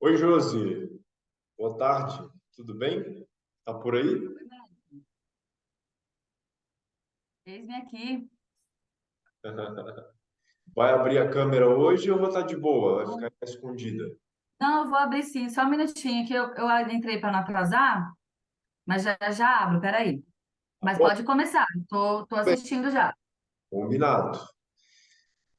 Oi, Josi. Boa tarde. Tudo bem? Tá por aí? Eis-me aqui. Vai abrir a câmera hoje ou vou estar de boa? Vai ficar escondida? Não, eu vou abrir sim, só um minutinho que eu entrei para não atrasar, mas já já abro, peraí. Mas Bom, pode começar, tô bem, assistindo já. combinado.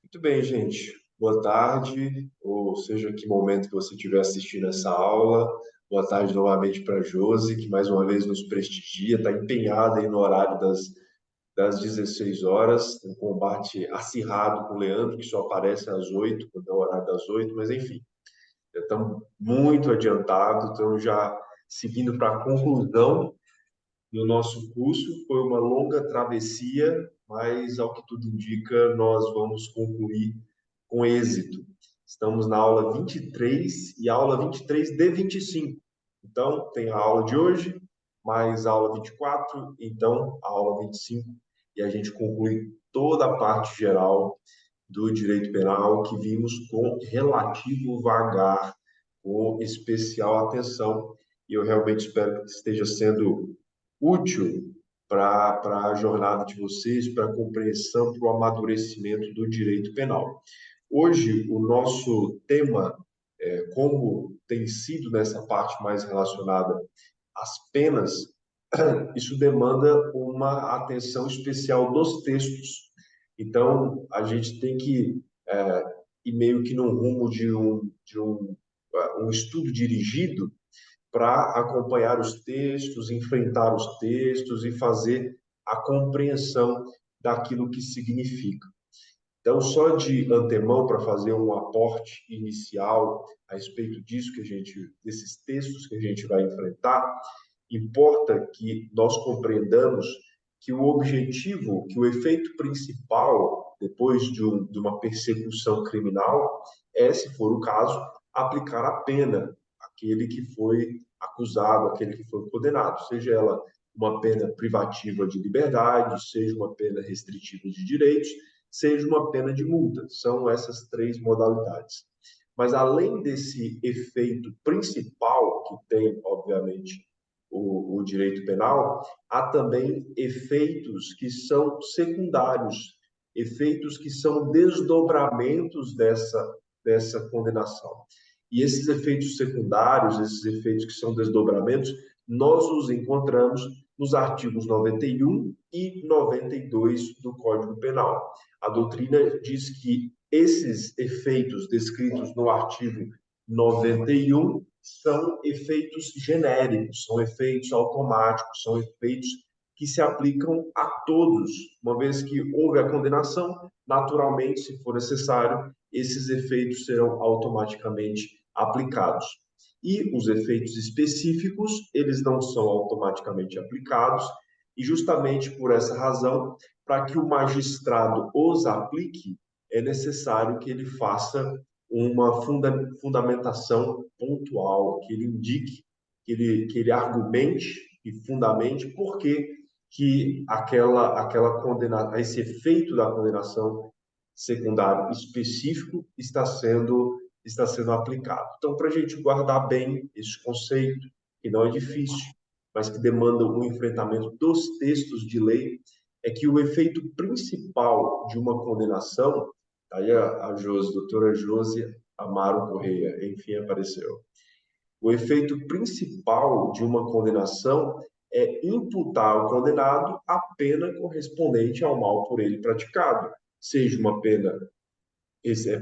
Muito bem, gente. Boa tarde, ou seja, que momento que você estiver assistindo essa aula. Boa tarde novamente para a Josi, que mais uma vez nos prestigia, está empenhada aí no horário das 16 horas, um combate acirrado com o Leandro, que só aparece às 8, quando é o horário das 8, mas enfim. Já estamos muito adiantados, estamos já seguindo para a conclusão do nosso curso. Foi uma longa travessia, mas, ao que tudo indica, nós vamos concluir com êxito. Estamos na aula 23 e a aula 23 de 25. Então, tem a aula de hoje, mais a aula 24, então a aula 25, e a gente conclui toda a parte geral do direito penal que vimos com relativo vagar, com especial atenção. E eu realmente espero que esteja sendo útil para a jornada de vocês, para a compreensão, para o amadurecimento do direito penal. Hoje, o nosso tema, como tem sido nessa parte mais relacionada às penas, isso demanda uma atenção especial dos textos. Então, a gente tem que ir meio que no rumo de um estudo dirigido para acompanhar os textos, enfrentar os textos e fazer a compreensão daquilo que significa. Então, só de antemão, para fazer um aporte inicial a respeito disso que a gente, desses textos que a gente vai enfrentar, importa que nós compreendamos que o objetivo, que o efeito principal, depois de uma persecução criminal, é, se for o caso, aplicar a pena àquele que foi acusado, àquele que foi condenado, seja ela uma pena privativa de liberdade, seja uma pena restritiva de direitos, seja uma pena de multa. São essas três modalidades. Mas além desse efeito principal que tem, obviamente, o direito penal, há também efeitos que são secundários, efeitos que são desdobramentos dessa condenação. E esses efeitos secundários, esses efeitos que são desdobramentos, nós os encontramos nos artigos 91 e 92 do Código Penal. A doutrina diz que esses efeitos descritos no artigo 91 são efeitos genéricos, são efeitos automáticos, são efeitos que se aplicam a todos, uma vez que houve a condenação, naturalmente, se for necessário, esses efeitos serão automaticamente aplicados. E os efeitos específicos, eles não são automaticamente aplicados, e justamente por essa razão, para que o magistrado os aplique, é necessário que ele faça uma fundamentação pontual, que ele indique, que ele argumente e fundamente por que esse efeito da condenação secundário específico está sendo aplicado. Então, para a gente guardar bem esse conceito, que não é difícil, mas que demanda um enfrentamento dos textos de lei, é que o efeito principal de uma condenação, aí a doutora Josi Amaro Correia, enfim, apareceu. O efeito principal de uma condenação é imputar ao condenado a pena correspondente ao mal por ele praticado, seja uma pena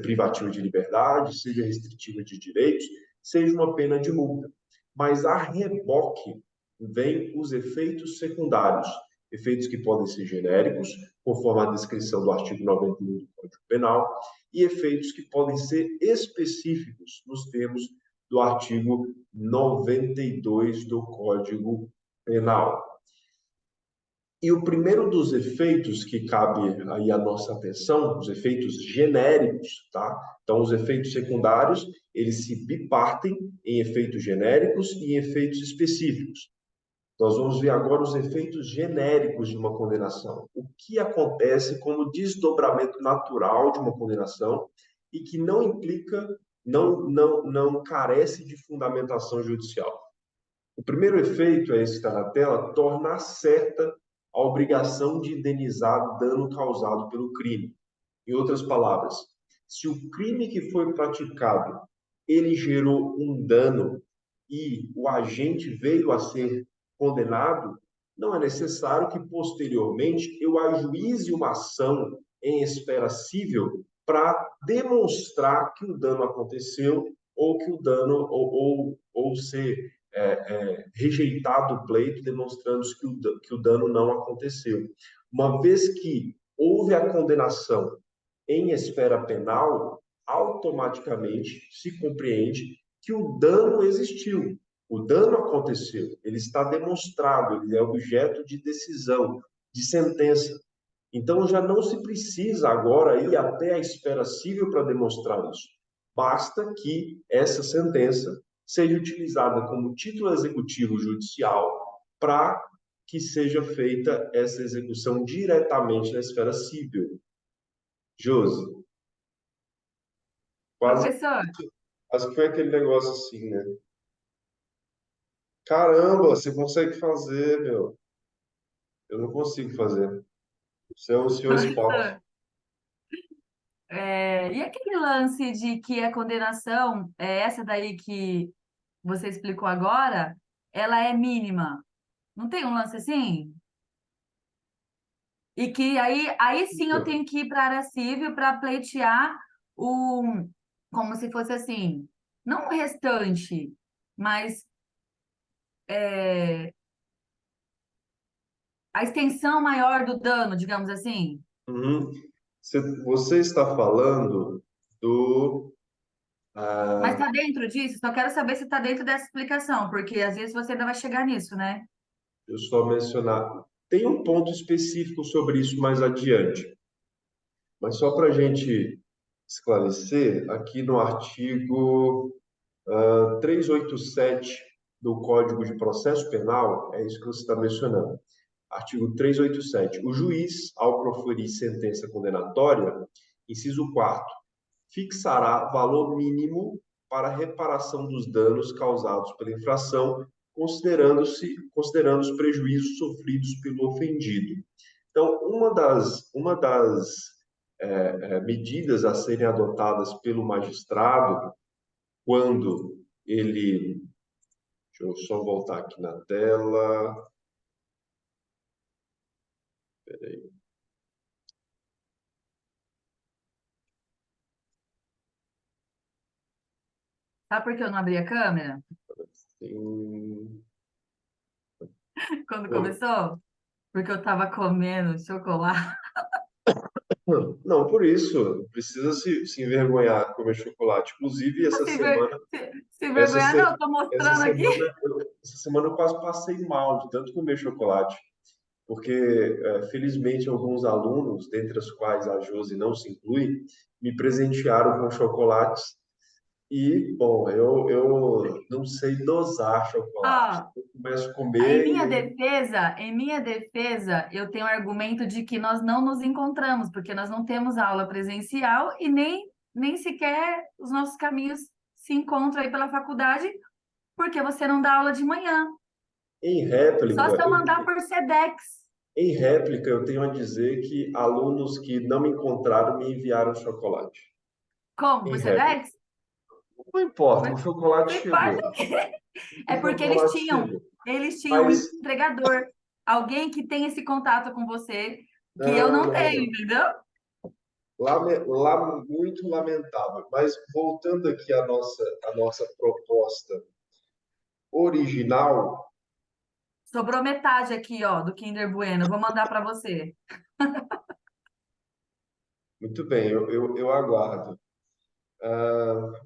privativa de liberdade, seja restritiva de direitos, seja uma pena de multa. Mas a reboque vem os efeitos secundários, efeitos que podem ser genéricos, conforme a descrição do artigo 91 do Código Penal, e efeitos que podem ser específicos nos termos do artigo 92 do Código Penal. E o primeiro dos efeitos que cabe aí a nossa atenção, os efeitos genéricos, tá? Então, os efeitos secundários, eles se bipartem em efeitos genéricos e em efeitos específicos. Nós vamos ver agora os efeitos genéricos de uma condenação. O que acontece como desdobramento natural de uma condenação e que não implica não carece de fundamentação judicial. O primeiro efeito, é esse que está na tela, tornar certa a obrigação de indenizar dano causado pelo crime. Em outras palavras, se o crime que foi praticado, ele gerou um dano e o agente veio a ser condenado, não é necessário que posteriormente eu ajuize uma ação em esfera civil para demonstrar que o dano aconteceu ou que o dano ou ser rejeitado o pleito, demonstrando que o dano não aconteceu. Uma vez que houve a condenação em esfera penal, automaticamente se compreende que o dano existiu, o dano aconteceu, ele está demonstrado, ele é objeto de decisão, de sentença. Então já não se precisa agora ir até a esfera civil para demonstrar isso. Basta que essa sentença seja utilizada como título executivo judicial para que seja feita essa execução diretamente na esfera civil. Josi, quase, Professor, quase que foi aquele negócio assim, né? Caramba, você consegue fazer, meu. Eu não consigo fazer. Você é o senhor Spock. professor, e aquele lance de que a condenação, essa daí que você explicou agora, ela é mínima. Não tem um lance assim? E que aí sim eu tenho que ir para a área civil para pleitear o, como se fosse assim, não o restante, mas é, a extensão maior do dano, digamos assim. Uhum. Você está falando do. Mas Ah, está dentro disso? Só quero saber se está dentro dessa explicação, porque às vezes você ainda vai chegar nisso, né? eu só mencionar. Tem um ponto específico sobre isso mais adiante, mas só para a gente esclarecer, aqui no artigo 387 do Código de Processo Penal, é isso que você está mencionando. Artigo 387. O juiz, ao proferir sentença condenatória, inciso 4, fixará valor mínimo para reparação dos danos causados pela infração, considerando os prejuízos sofridos pelo ofendido. Então, uma das medidas a serem adotadas pelo magistrado quando ele, deixa eu só voltar aqui na tela, peraí, Sabe por que eu não abri a câmera tem... quando começou? Porque eu estava comendo chocolate. Não, por isso, precisa se envergonhar comer chocolate. Inclusive, Se, ver- se essa, vergonhar, se- não, estou essa mostrando aqui. semana, essa semana eu quase passei mal de tanto comer chocolate, porque, felizmente, alguns alunos, dentre os quais a Josi não se inclui, me presentearam com chocolates e, bom, eu não sei dosar chocolate. Ó, Eu começo a em comer minha e defesa, eu tenho o argumento de que nós não nos encontramos, porque nós não temos aula presencial e nem sequer os nossos caminhos se encontram aí pela faculdade, porque você não dá aula de manhã. em Só réplica, se eu mandar por Sedex. eu tenho a dizer que alunos que não me encontraram me enviaram chocolate. Como? Em Por réplica. Sedex? Não importa, Não o chocolate chegou. importa. O É porque chocolate chegou. eles tinham um Mas, entregador, alguém que tem esse contato com você, que eu não, não não, tenho, não. entendeu? Muito lamentável. Mas voltando aqui à nossa proposta original, Sobrou metade aqui, ó, do Kinder Bueno. Eu vou mandar para você. muito bem, eu aguardo.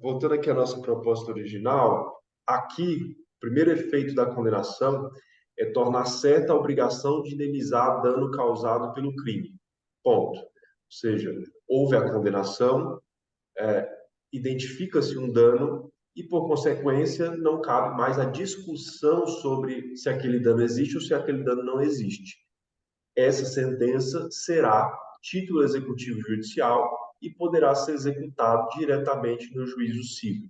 Voltando aqui à nossa proposta original, aqui, o primeiro efeito da condenação é tornar certa a obrigação de indenizar dano causado pelo crime. Ponto. Ou seja, houve a condenação, identifica-se um dano e, por consequência, não cabe mais a discussão sobre se aquele dano existe ou se aquele dano não existe. Essa sentença será título executivo judicial e poderá ser executado diretamente no juízo civil.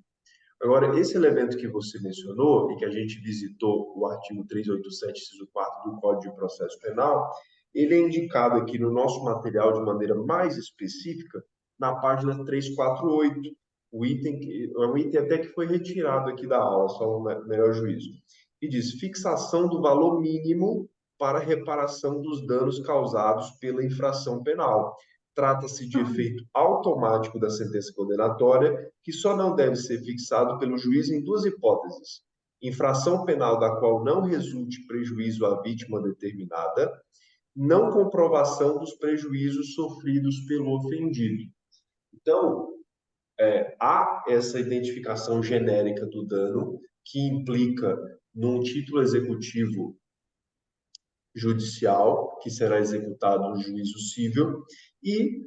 Agora, esse elemento que você mencionou e que a gente visitou o artigo 387, inciso 4 do Código de Processo Penal, ele é indicado aqui no nosso material de maneira mais específica na página 348. O item, é um item até que foi retirado aqui da aula, só um melhor juízo. E diz: fixação do valor mínimo para reparação dos danos causados pela infração penal. Trata-se de efeito automático da sentença condenatória, que só não deve ser fixado pelo juiz em duas hipóteses: infração penal da qual não resulte prejuízo à vítima determinada, não comprovação dos prejuízos sofridos pelo ofendido. Então, há essa identificação genérica do dano, que implica num título executivo judicial, que será executado no juízo civil, e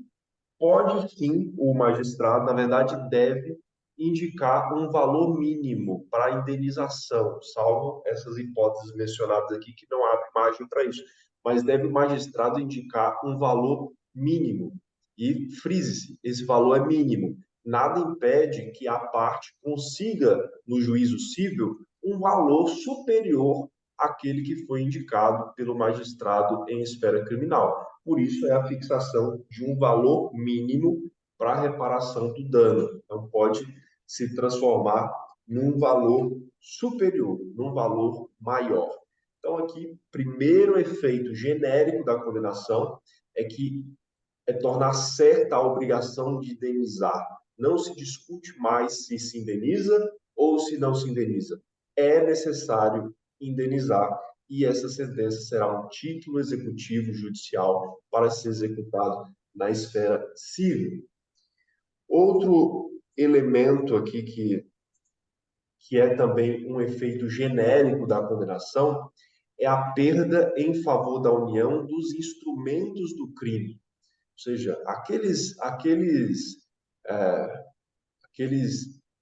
pode sim, o magistrado, na verdade, deve indicar um valor mínimo para a indenização, salvo essas hipóteses mencionadas aqui, que não abre margem para isso. Mas deve o magistrado indicar um valor mínimo. E frise-se, esse valor é mínimo. Nada impede que a parte consiga, no juízo civil, um valor superior àquele que foi indicado pelo magistrado em esfera criminal. Por isso, é a fixação de um valor mínimo para a reparação do dano. Então, pode se transformar num valor superior, num valor maior. Então, aqui, primeiro efeito genérico da condenação é que é tornar certa a obrigação de indenizar. Não se discute mais se se indeniza ou se não se indeniza. É necessário indenizar e essa sentença será um título executivo judicial para ser executado na esfera civil. Outro elemento aqui que é também um efeito genérico da condenação é a perda em favor da União dos instrumentos do crime. Ou seja, aqueles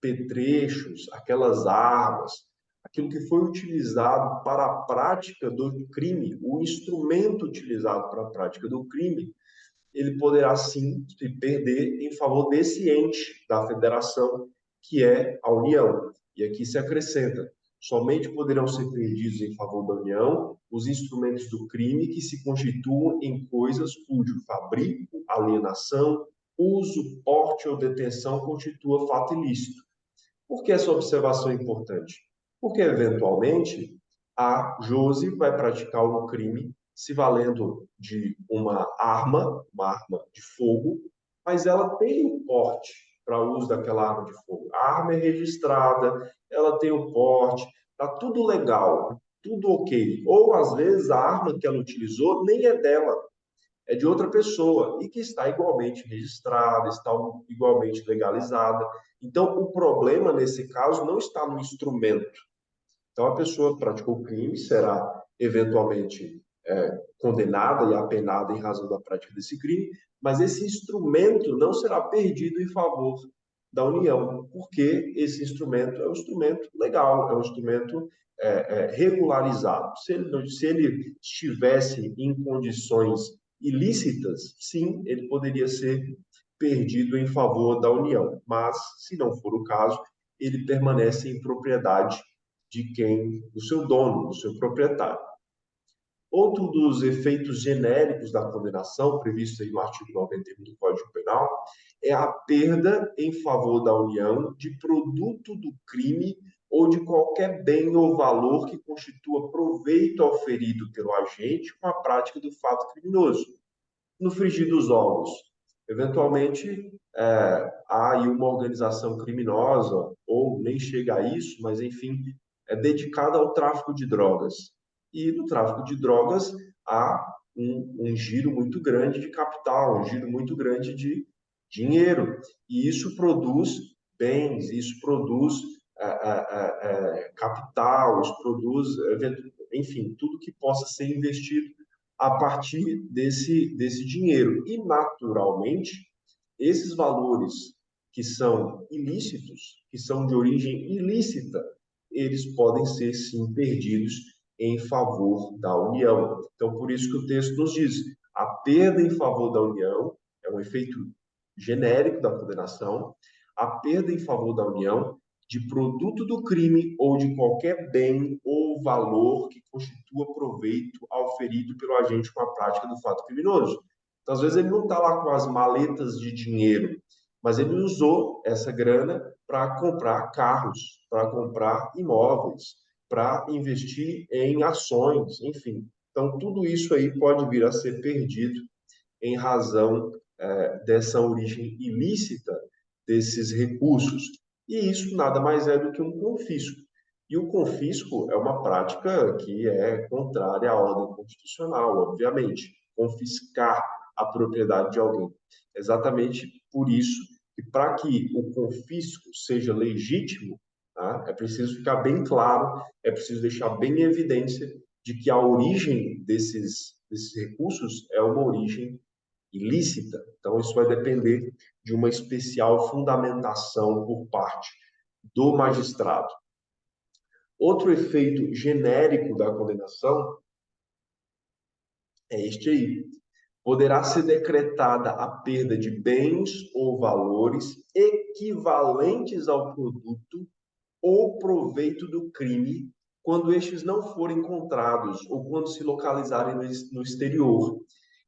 petrechos, aquelas armas, aquilo que foi utilizado para a prática do crime, o instrumento utilizado para a prática do crime, ele poderá sim se perder em favor desse ente da federação, que é a União. E aqui se acrescenta: somente poderão ser perdidos em favor da União os instrumentos do crime que se constituam em coisas cujo fabrico, alienação, uso, porte ou detenção constitua fato ilícito. Por que essa observação é importante? Porque, eventualmente, a Josi vai praticar um crime se valendo de uma arma de fogo, mas ela tem o porte para o uso daquela arma de fogo. A arma é registrada, ela tem o porte, está tudo legal, tudo ok. Ou, às vezes, a arma que ela utilizou nem é dela, é de outra pessoa e que está igualmente registrada, está igualmente legalizada. Então, o problema nesse caso não está no instrumento. Então, a pessoa praticou o crime, será eventualmente condenada e apenada em razão da prática desse crime, mas esse instrumento não será perdido em favor da União, porque esse instrumento é um instrumento legal, é um instrumento regularizado. Se ele estivesse em condições ilícitas, sim, ele poderia ser perdido em favor da União, mas, se não for o caso, ele permanece em propriedade de quem? Do seu dono, do seu proprietário. Outro dos efeitos genéricos da condenação, previsto aí no artigo 91 do Código Penal, é a perda em favor da União de produto do crime ou de qualquer bem ou valor que constitua proveito auferido pelo agente com a prática do fato criminoso. No frigir dos ovos, eventualmente há aí uma organização criminosa, ou nem chega a isso, mas enfim, é dedicada ao tráfico de drogas. E no tráfico de drogas há um giro muito grande de capital, um giro muito grande de dinheiro. E isso produz bens, isso produz capital, isso produz, enfim, tudo que possa ser investido a partir desse dinheiro. E, naturalmente, esses valores que são ilícitos, que são de origem ilícita, eles podem ser, sim, perdidos em favor da União. Então, por isso que o texto nos diz: a perda em favor da União é um efeito genérico da condenação, a perda em favor da União de produto do crime ou de qualquer bem ou valor que constitua proveito auferido pelo agente com a prática do fato criminoso. Então, às vezes, ele não está lá com as maletas de dinheiro, mas ele usou essa grana para comprar carros, para comprar imóveis, para investir em ações, enfim. Então, tudo isso aí pode vir a ser perdido em razão dessa origem ilícita desses recursos. E isso nada mais é do que um confisco. E o confisco é uma prática que é contrária à ordem constitucional, obviamente. Confiscar a propriedade de alguém. Exatamente por isso que, para que o confisco seja legítimo, tá, é preciso ficar bem claro, é preciso deixar bem em evidência de que a origem desses recursos é uma origem ilícita. Então, isso vai depender de uma especial fundamentação por parte do magistrado. Outro efeito genérico da condenação é este aí. Poderá ser decretada a perda de bens ou valores equivalentes ao produto ou proveito do crime quando estes não forem encontrados ou quando se localizarem no exterior.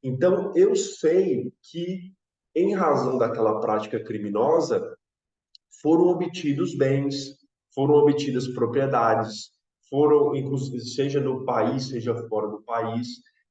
Então, eu sei que, em razão daquela prática criminosa, foram obtidos bens, foram obtidas propriedades, foram, inclusive, seja no país, seja fora do país,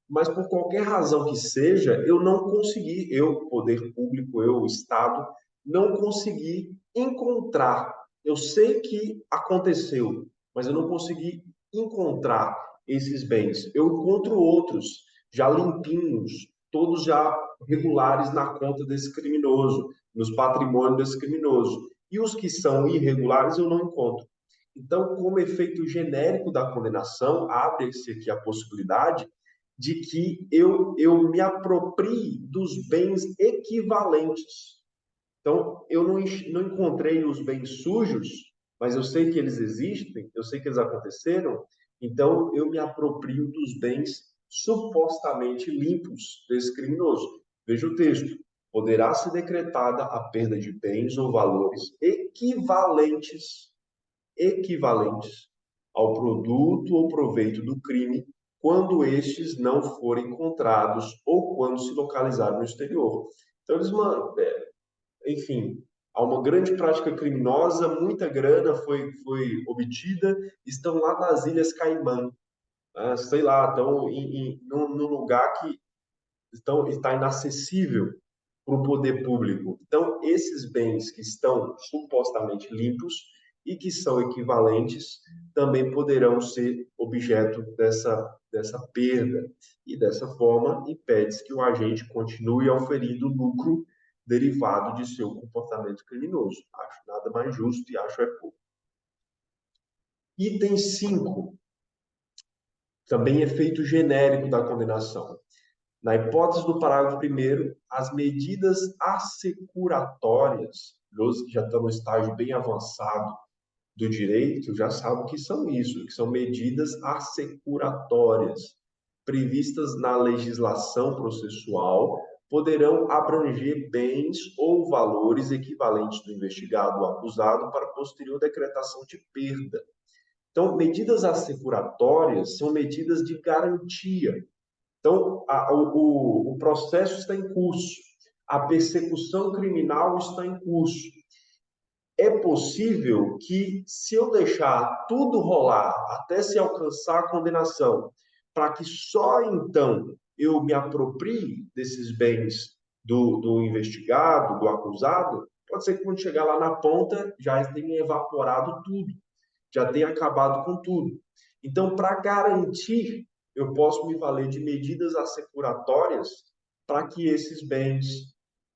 mas por qualquer razão que seja, eu não consegui, eu, poder público, eu, Estado, não consegui encontrar. Eu sei que aconteceu, mas eu não consegui encontrar esses bens. Eu encontro outros, já limpinhos, todos já regulares na conta desse criminoso, nos patrimônios desse criminoso. E os que são irregulares eu não encontro. Então, como efeito genérico da condenação, abre-se aqui a possibilidade de que eu me aproprie dos bens equivalentes. Então, eu não encontrei os bens sujos, mas eu sei que eles existem, eu sei que eles aconteceram, então eu me aproprio dos bens supostamente limpos desse criminoso. Veja o texto. Poderá ser decretada a perda de bens ou valores equivalentes ao produto ou proveito do crime quando estes não forem encontrados ou quando se localizarem no exterior. Então, enfim, há uma grande prática criminosa, muita grana foi obtida, estão lá nas Ilhas Caimã, né? Sei lá, estão num lugar que está inacessível para o poder público. Então, esses bens que estão supostamente limpos e que são equivalentes também poderão ser objeto dessa perda. E dessa forma, impede-se que o agente continue auferindo lucro derivado de seu comportamento criminoso. Acho nada mais justo e acho é pouco. Item 5, também efeito genérico da condenação. Na hipótese do parágrafo 1º, as medidas assecuratórias, os que já estão no estágio bem avançado do direito, já sabem o que são isso, que são medidas assecuratórias, previstas na legislação processual, poderão abranger bens ou valores equivalentes do investigado ou acusado para posterior decretação de perda. Então, medidas assecuratórias são medidas de garantia. Então, o processo está em curso, a persecução criminal está em curso. É possível que, se eu deixar tudo rolar até se alcançar a condenação, para que só então eu me aproprie desses bens do investigado, do acusado, pode ser que quando chegar lá na ponta já tenha evaporado tudo, já tenha acabado com tudo. Então, para garantir, eu posso me valer de medidas assecuratórias para que esses bens,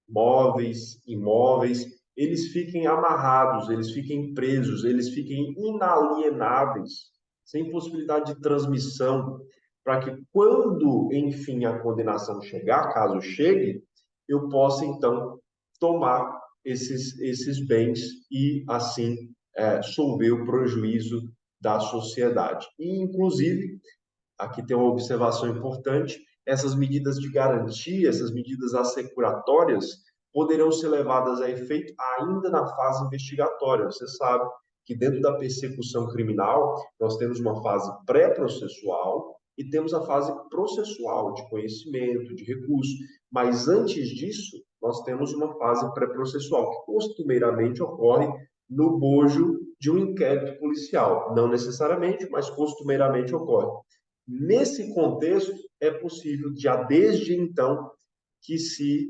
móveis, imóveis, eles fiquem amarrados, eles fiquem presos, eles fiquem inalienáveis, sem possibilidade de transmissão, para que quando, enfim, a condenação chegar, caso chegue, eu possa, então, tomar esses bens e, assim, solver o prejuízo da sociedade. E, inclusive, aqui tem uma observação importante, essas medidas de garantia, essas medidas assecuratórias, poderão ser levadas a efeito ainda na fase investigatória. Você sabe que dentro da persecução criminal, nós temos uma fase pré-processual e temos a fase processual, de conhecimento, de recurso. Mas antes disso, nós temos uma fase pré-processual, que costumeiramente ocorre no bojo de um inquérito policial. Não necessariamente, mas costumeiramente ocorre. Nesse contexto, é possível, já desde então, que se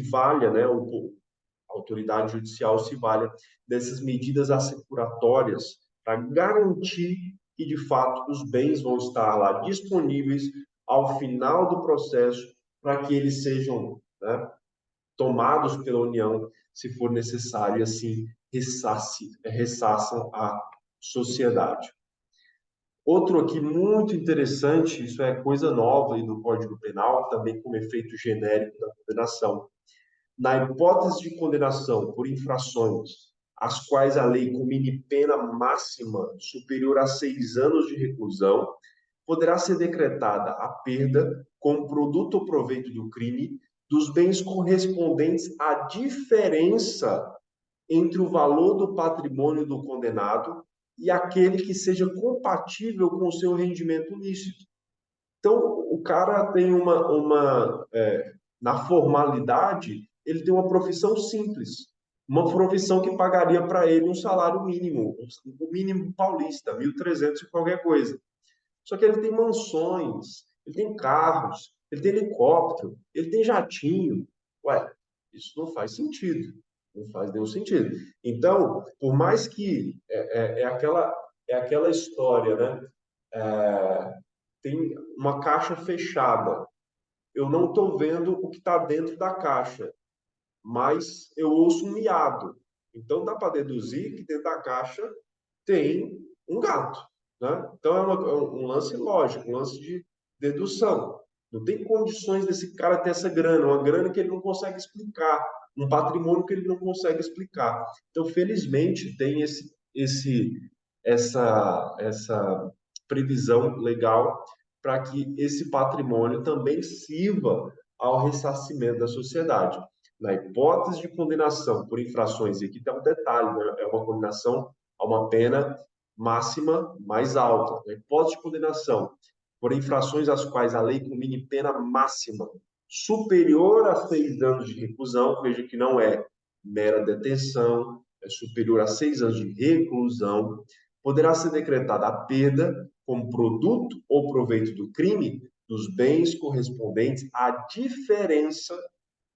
valha, né, a autoridade judicial se valha dessas medidas assecuratórias para garantir que, de fato, os bens vão estar lá disponíveis ao final do processo para que eles sejam, né, tomados pela União, se for necessário, e assim ressaçam a sociedade. Outro aqui muito interessante, isso é coisa nova aí do Código Penal, também como efeito genérico da condenação. Na hipótese de condenação por infrações as quais a lei comine pena máxima superior a 6 anos de reclusão, poderá ser decretada a perda, como produto ou proveito do crime, dos bens correspondentes à diferença entre o valor do patrimônio do condenado e aquele que seja compatível com o seu rendimento lícito. Então, o cara tem na formalidade, ele tem uma profissão simples, uma profissão que pagaria para ele um salário mínimo, o mínimo paulista, 1.300 e qualquer coisa. Só que ele tem mansões, ele tem carros, ele tem helicóptero, ele tem jatinho. Ué, isso não faz sentido. Não faz nenhum sentido. Então, por mais que é aquela história, né? Tem uma caixa fechada. Eu não estou vendo o que está dentro da caixa, mas eu ouço um miado. Então, dá para deduzir que dentro da caixa tem um gato. Né? Então, um lance lógico, um lance de dedução. Não tem condições desse cara ter essa grana, uma grana que ele não consegue explicar, um patrimônio que ele não consegue explicar. Então, felizmente, tem essa previsão legal para que esse patrimônio também sirva ao ressarcimento da sociedade. Na hipótese de condenação por infrações, e aqui tem um detalhe, né? É uma condenação a uma pena máxima mais alta. Na hipótese de condenação por infrações às quais a lei comine pena máxima superior a 6 anos de reclusão, veja que não é mera detenção, é superior a 6 anos de reclusão, poderá ser decretada a perda como produto ou proveito do crime dos bens correspondentes à diferença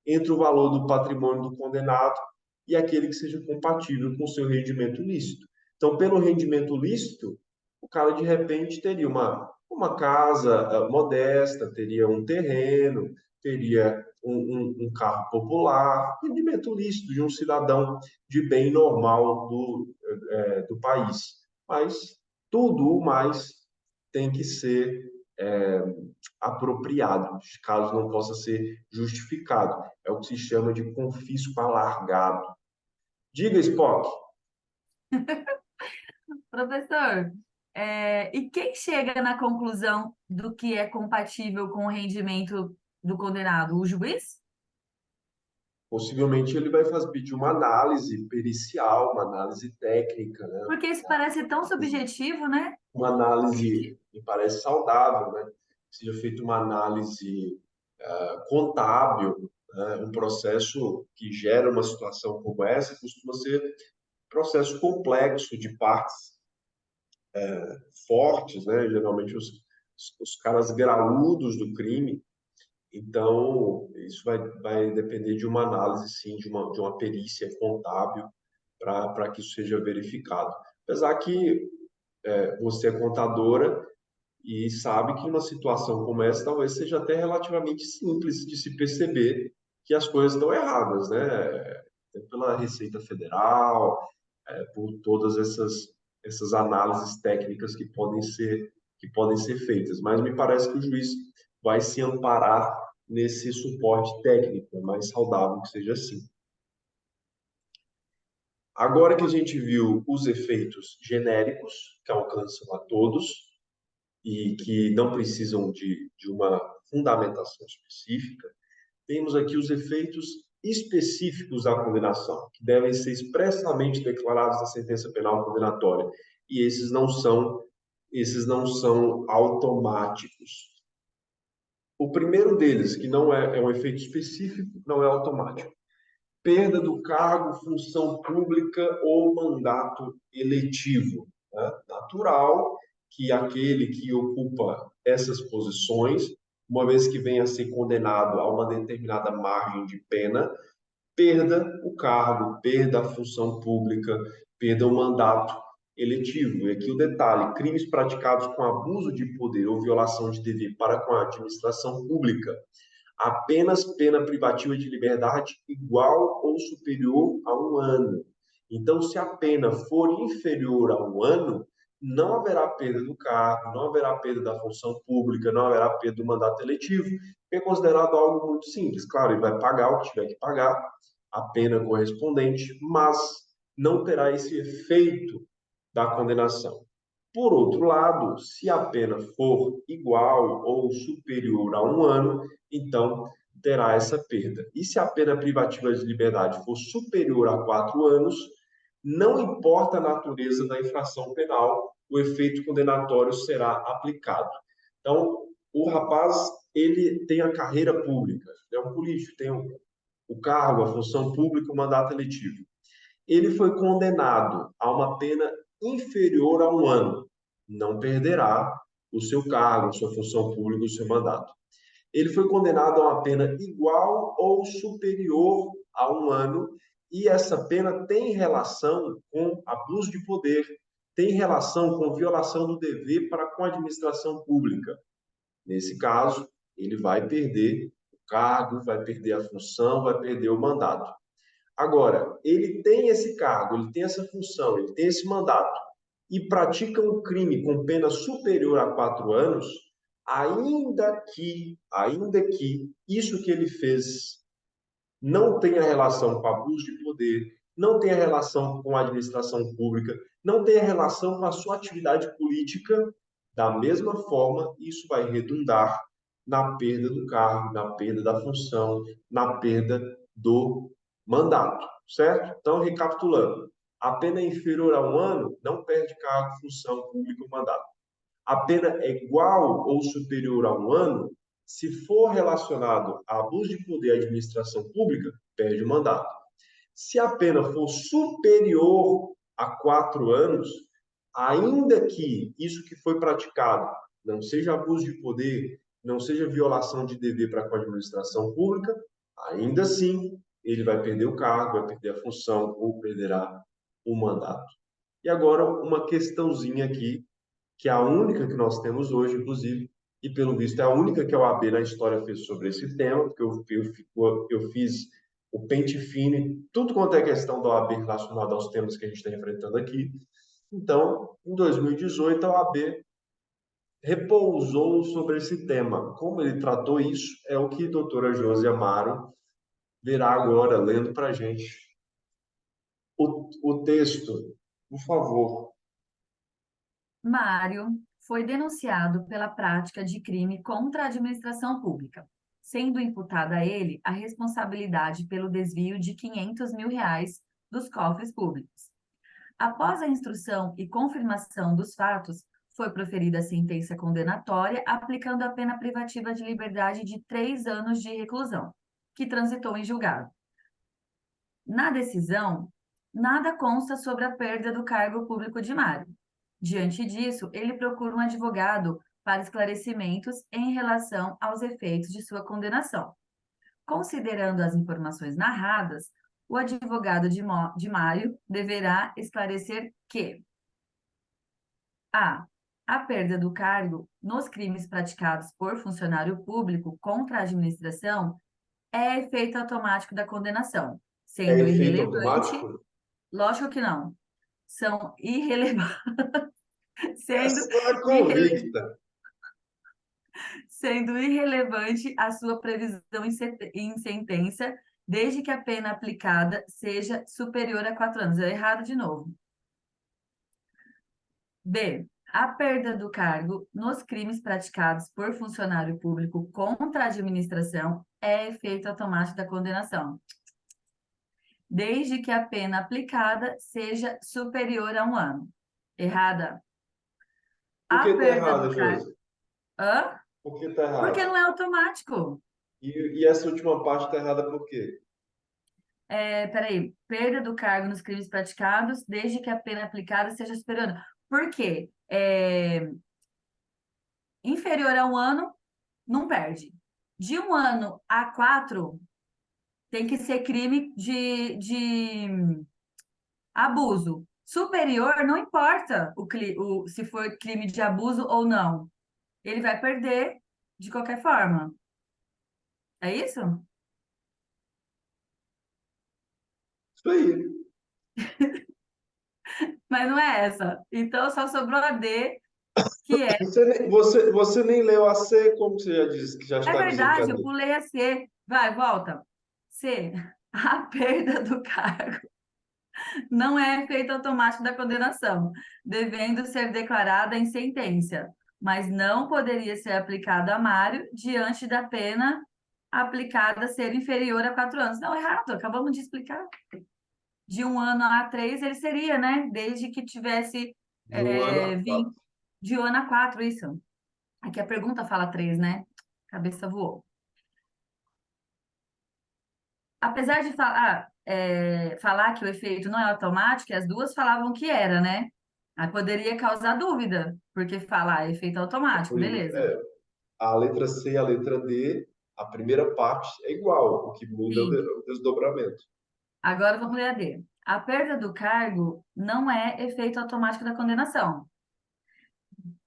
entre o valor do patrimônio do condenado e aquele que seja compatível com o seu rendimento lícito. Então, pelo rendimento lícito, o cara de repente teria uma casa modesta, teria um terreno, teria um carro popular, rendimento lícito de um cidadão de bem normal do país. Mas tudo mais tem que ser é, apropriado, caso não possa ser justificado. É o que se chama de confisco alargado. Diga, Spock. Professor, e quem chega na conclusão do que é compatível com o rendimento do condenado? O juiz? Possivelmente ele vai pedir uma análise pericial, uma análise técnica, né? Porque isso parece tão subjetivo, né? Uma análise me parece saudável, né? Que seja feita uma análise contábil, né? Um processo que gera uma situação como essa costuma ser um processo complexo de partes fortes, né? Geralmente os caras graúdos do crime. Então, isso vai depender de uma análise, sim, de uma perícia contábil para que isso seja verificado. Apesar que você é contadora e sabe que uma situação como essa talvez seja até relativamente simples de se perceber que as coisas estão erradas, né? Pela Receita Federal, por todas essas análises técnicas que podem ser feitas. Mas me parece que o juiz vai se amparar nesse suporte técnico, é mais saudável que seja assim. Agora que a gente viu os efeitos genéricos, que alcançam a todos e que não precisam de uma fundamentação específica, temos aqui os efeitos específicos da condenação, que devem ser expressamente declarados na sentença penal condenatória, e esses não são automáticos. O primeiro deles, que não é um efeito específico, não é automático. Perda do cargo, função pública ou mandato eletivo. Né? Natural que aquele que ocupa essas posições, uma vez que venha a ser condenado a uma determinada margem de pena, perda o cargo, perda a função pública, perda o mandato eletivo. E aqui o detalhe: crimes praticados com abuso de poder ou violação de dever para com a administração pública, apenas pena privativa de liberdade igual ou superior a 1 ano. Então, se a pena for inferior a 1 ano, não haverá perda do cargo, não haverá perda da função pública, não haverá perda do mandato eletivo, que é considerado algo muito simples. Claro, ele vai pagar o que tiver que pagar, a pena correspondente, mas não terá esse efeito da condenação. Por outro lado, se a pena for igual ou superior a 1 ano, então terá essa perda. E se a pena privativa de liberdade for superior a 4 anos, não importa a natureza da infração penal, o efeito condenatório será aplicado. Então, o rapaz, ele tem a carreira pública, é um político, tem o cargo, a função pública, o mandato eletivo. Ele foi condenado a uma pena inferior a 1 ano. Não perderá o seu cargo, a sua função pública, o seu mandato. Ele foi condenado a uma pena igual ou superior a 1 ano, e essa pena tem relação com abuso de poder, tem relação com violação do dever para com a administração pública. Nesse caso, ele vai perder o cargo, vai perder a função, vai perder o mandato. Agora, ele tem esse cargo, ele tem essa função, ele tem esse mandato e pratica um crime com pena superior a 4 anos, ainda que isso que ele fez não tenha relação com abuso de poder, não tenha relação com a administração pública, não tenha relação com a sua atividade política, da mesma forma, isso vai redundar na perda do cargo, na perda da função, na perda do mandato, certo? Então, recapitulando, a pena é inferior a 1 ano, não perde cargo, função pública ou mandato. A pena é igual ou superior a 1 ano, se for relacionado a abuso de poder e administração pública, perde o mandato. Se a pena for superior a 4 anos, ainda que isso que foi praticado não seja abuso de poder, não seja violação de dever para com a administração pública, ainda assim ele vai perder o cargo, vai perder a função ou perderá o mandato. E agora uma questãozinha aqui, que é a única que nós temos hoje, inclusive, e pelo visto é a única que a OAB na história fez sobre esse tema, porque eu fiz o pente fino em tudo quanto é questão da OAB relacionada aos temas que a gente está enfrentando aqui. Então, em 2018, a OAB repousou sobre esse tema. Como ele tratou isso, é o que a doutora Josi Amaro verá agora, lendo para a gente o texto. Por favor. Mário foi denunciado pela prática de crime contra a administração pública, sendo imputada a ele a responsabilidade pelo desvio de R$ 500 mil dos cofres públicos. Após a instrução e confirmação dos fatos, foi proferida a sentença condenatória, aplicando a pena privativa de liberdade de 3 anos de reclusão, que transitou em julgado. Na decisão, nada consta sobre a perda do cargo público de Mário. Diante disso, ele procura um advogado para esclarecimentos em relação aos efeitos de sua condenação. Considerando as informações narradas, o advogado de Mário deverá esclarecer que a perda do cargo nos crimes praticados por funcionário público contra a administração é efeito automático da condenação, É sendo efeito irrelevante. automático? Lógico que não. São irrelevantes, sendo Essa não é irrelevante. convicta. Sendo irrelevante a sua previsão em sentença, desde que a pena aplicada seja superior a 4 anos. É errado de novo. B. A perda do cargo nos crimes praticados por funcionário público contra a administração é efeito automático da condenação, desde que a pena aplicada seja superior a 1 ano. Errada. Por A que tá perda do errado, cargo. Josi? Hã? Por que tá Porque errado? não é automático. E essa última parte tá errada por quê? Peraí, perda do cargo nos crimes praticados, desde que a pena aplicada seja superior. Por quê? Inferior a 1 ano, não perde. De 1 ano a 4, tem que ser crime de abuso. Superior, não importa se for crime de abuso ou não. Ele vai perder de qualquer forma. É isso? Isso aí. Mas não é essa. Então só sobrou a D, que é. Você nem leu a C, como você já disse, que já É está dizendo que é verdade, a eu D. pulei a C. Vai, volta. C. A perda do cargo não é efeito automático da condenação, devendo ser declarada em sentença, mas não poderia ser aplicada a Mário diante da pena aplicada ser inferior a 4 anos. Não, errado, acabamos de explicar. De 1 ano a 3, ele seria, né? Desde que tivesse De 1 ano a 4. 20, de 1 ano a 4, isso. Aqui a pergunta fala 3, né? Cabeça voou. Apesar de falar que o efeito não é automático, as duas falavam que era, né? Aí poderia causar dúvida, porque falar efeito automático, beleza. É, a letra C e a letra D, a primeira parte é igual, o que muda é o Sim. o desdobramento. Agora vamos ler a D. A perda do cargo não é efeito automático da condenação,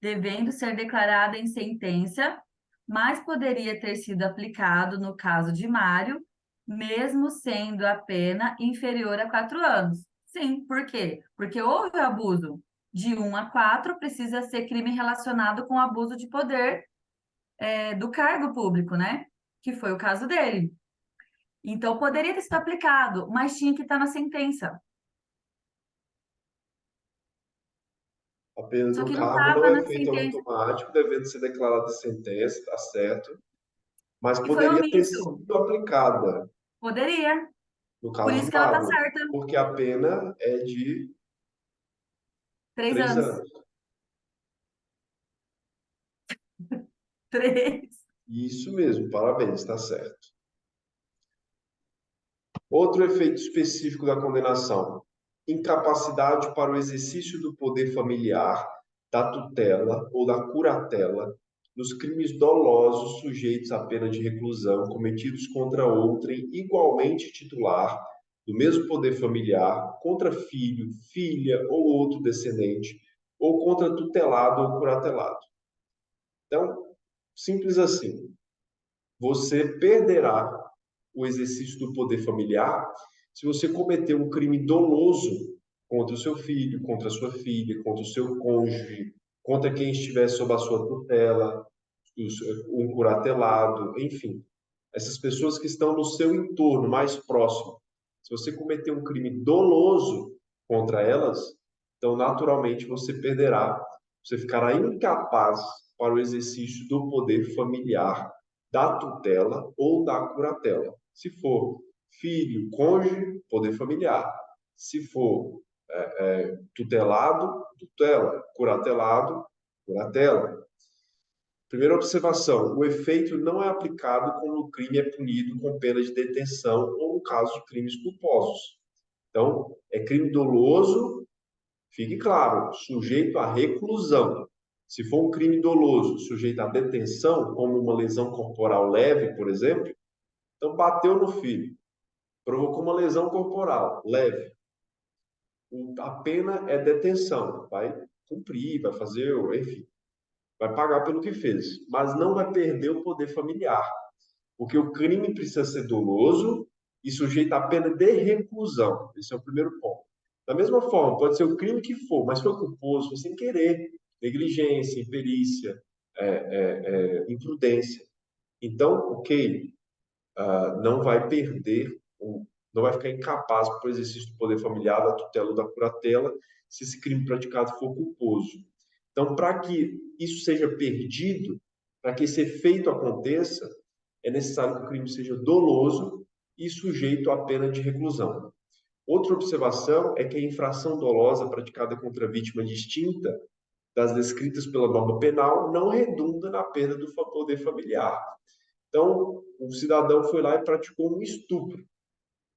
devendo ser declarada em sentença, mas poderia ter sido aplicado no caso de Mário, mesmo sendo a pena inferior a 4 anos. Sim, por quê? Porque houve abuso. De 1 a 4 precisa ser crime relacionado com abuso de poder, do cargo público, né? Que foi o caso dele. Então, poderia ter sido aplicado, mas tinha que estar na sentença. A perda Só do que não cargo não estava é na feita sentença. automático, devendo ser declarada em sentença, tá certo, mas E foi poderia ter omisso. sido aplicada, Poderia. no Por caso isso de que ela está Mário, certa. porque a pena é de 3 3 anos. anos. 3. Isso mesmo, parabéns, está certo. Outro efeito específico da condenação: incapacidade para o exercício do poder familiar, da tutela ou da curatela nos crimes dolosos sujeitos à pena de reclusão cometidos contra outrem igualmente titular do mesmo poder familiar, contra filho, filha ou outro descendente, ou contra tutelado ou curatelado. Então, simples assim. Você perderá o exercício do poder familiar se você cometer um crime doloso contra o seu filho, contra a sua filha, contra o seu cônjuge, contra quem estiver sob a sua tutela, um curatelado, enfim, essas pessoas que estão no seu entorno mais próximo. Se você cometer um crime doloso contra elas, então naturalmente você perderá, você ficará incapaz para o exercício do poder familiar, da tutela ou da curatela. Se for filho, cônjuge, poder familiar. Se for tutelado, tutela, curatelado, curatela. Primeira observação: o efeito não é aplicado quando o crime é punido com pena de detenção ou no caso de crimes culposos. Então, é crime doloso, fique claro, sujeito à reclusão. Se for um crime doloso, sujeito à detenção, como uma lesão corporal leve, por exemplo, então bateu no filho, provocou uma lesão corporal leve, a pena é detenção, vai cumprir, vai fazer, enfim, vai pagar pelo que fez, mas não vai perder o poder familiar, porque o crime precisa ser doloso e sujeito à pena de reclusão. Esse é o primeiro ponto. Da mesma forma, pode ser o crime que for, mas foi culposo, foi sem querer, negligência, imperícia, imprudência. Então, ok, não vai perder, não vai ficar incapaz para o exercício do poder familiar, da tutela ou da curatela, se esse crime praticado for culposo. Então, para que isso seja perdido, para que esse efeito aconteça, é necessário que o crime seja doloso e sujeito à pena de reclusão. Outra observação é que a infração dolosa praticada contra vítima distinta das descritas pela norma penal não redunda na perda do poder familiar. Então, o cidadão foi lá e praticou um estupro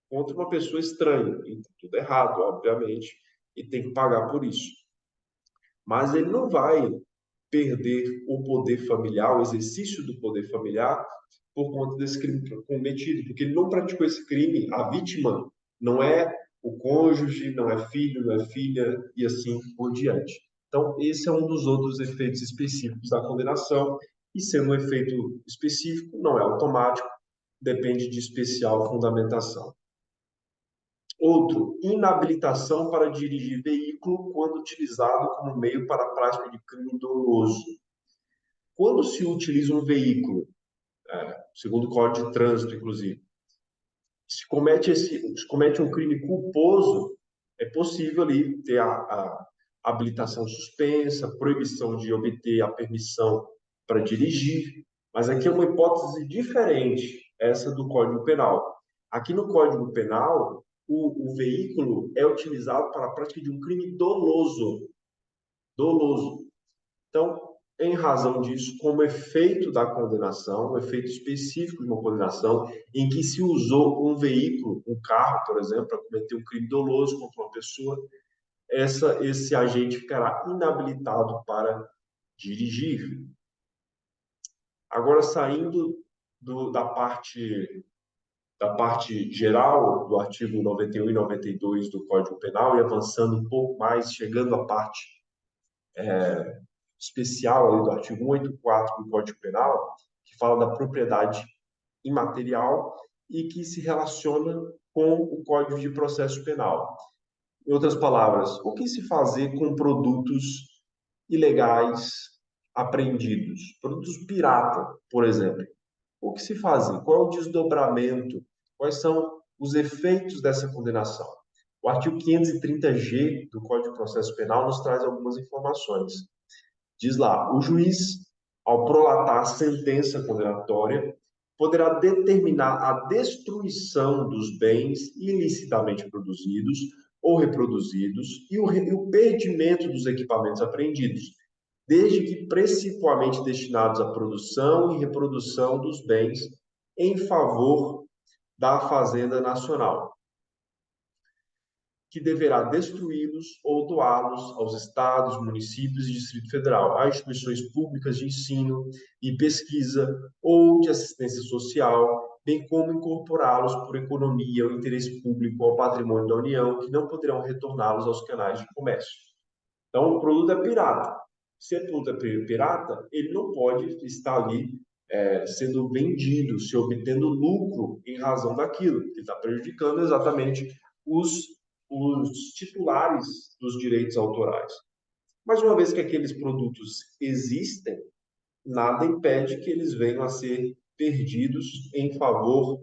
contra uma pessoa estranha. E tá tudo errado, obviamente, e tem que pagar por isso. Mas ele não vai perder o poder familiar, o exercício do poder familiar, por conta desse crime cometido, porque ele não praticou esse crime, a vítima não é o cônjuge, não é filho, não é filha, e assim por diante. Então, esse é um dos outros efeitos específicos da condenação, e sendo um efeito específico, não é automático, depende de especial fundamentação. Outro, inabilitação para dirigir veículo quando utilizado como meio para a prática de crime doloso. Quando se utiliza um veículo, segundo o Código de Trânsito, inclusive, se comete um crime culposo, é possível ali ter a habilitação suspensa, proibição de obter a permissão para dirigir, mas aqui é uma hipótese diferente, essa do Código Penal. Aqui no Código Penal, o veículo é utilizado para a prática de um crime doloso. Doloso. Então, em razão disso, como efeito da condenação, um efeito específico de uma condenação, em que se usou um veículo, um carro, por exemplo, para cometer um crime doloso contra uma pessoa, esse agente ficará inabilitado para dirigir. Agora, saindo da parte geral do artigo 91 e 92 do Código Penal e avançando um pouco mais, chegando à parte especial ali do artigo 184 do Código Penal, que fala da propriedade imaterial e que se relaciona com o Código de Processo Penal. Em outras palavras, o que se fazer com produtos ilegais apreendidos? Produtos pirata, por exemplo. O que se fazer? Qual é o desdobramento? Quais são os efeitos dessa condenação? O artigo 530-G do Código de Processo Penal nos traz algumas informações. Diz lá, o juiz, ao prolatar a sentença condenatória, poderá determinar a destruição dos bens ilicitamente produzidos ou reproduzidos e o perdimento dos equipamentos apreendidos, desde que principalmente destinados à produção e reprodução dos bens em favor da Fazenda Nacional, que deverá destruí-los ou doá-los aos estados, municípios e Distrito Federal, a instituições públicas de ensino e pesquisa ou de assistência social, bem como incorporá-los por economia ou interesse público ao patrimônio da União, que não poderão retorná-los aos canais de comércio. Então, o produto é pirata. Se o produto é pirata, ele não pode estar ali sendo vendido, se obtendo lucro em razão daquilo, que está prejudicando exatamente os titulares dos direitos autorais. Mas uma vez que aqueles produtos existem, nada impede que eles venham a ser perdidos em favor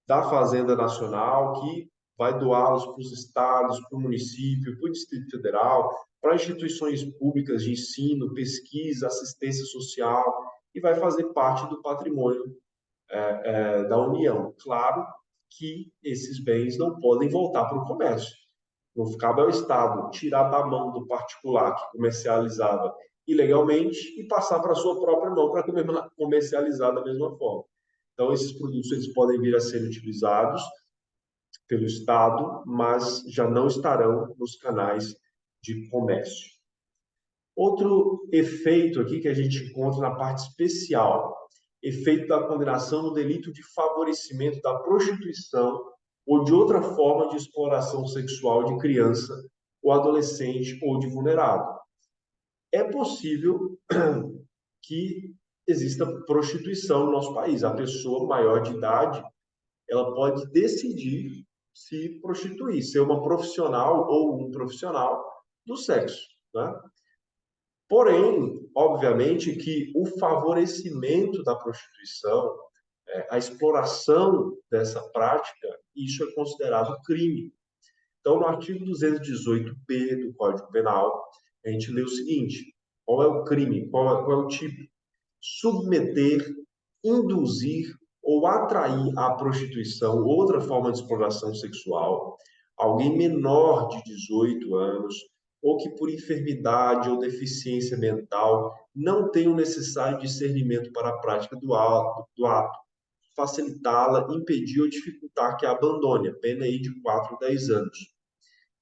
da Fazenda Nacional, que vai doá-los para os estados, para o município, para o Distrito Federal, para instituições públicas de ensino, pesquisa, assistência social, e vai fazer parte do patrimônio da União. Claro que esses bens não podem voltar para o comércio. Não cabe ao Estado tirar da mão do particular que comercializava ilegalmente e passar para a sua própria mão para comercializar da mesma forma. Então, esses produtos eles podem vir a ser utilizados pelo Estado, mas já não estarão nos canais de comércio. Outro efeito aqui que a gente encontra na parte especial, efeito da condenação no delito de favorecimento da prostituição ou de outra forma de exploração sexual de criança ou adolescente ou de vulnerável. É possível que exista prostituição no nosso país. A pessoa maior de idade, ela pode decidir se prostituir, ser uma profissional ou um profissional do sexo, né? Porém, obviamente que o favorecimento da prostituição, a exploração dessa prática, isso é considerado crime. Então, no artigo 218b do Código Penal, a gente lê o seguinte: Qual é o crime? Qual é o tipo? Submeter, induzir ou atrair à prostituição, outra forma de exploração sexual, alguém menor de 18 anos, ou que por enfermidade ou deficiência mental não tem o necessário discernimento para a prática do ato, facilitá-la, impedir ou dificultar que a abandone, a pena aí de 4 a 10 anos.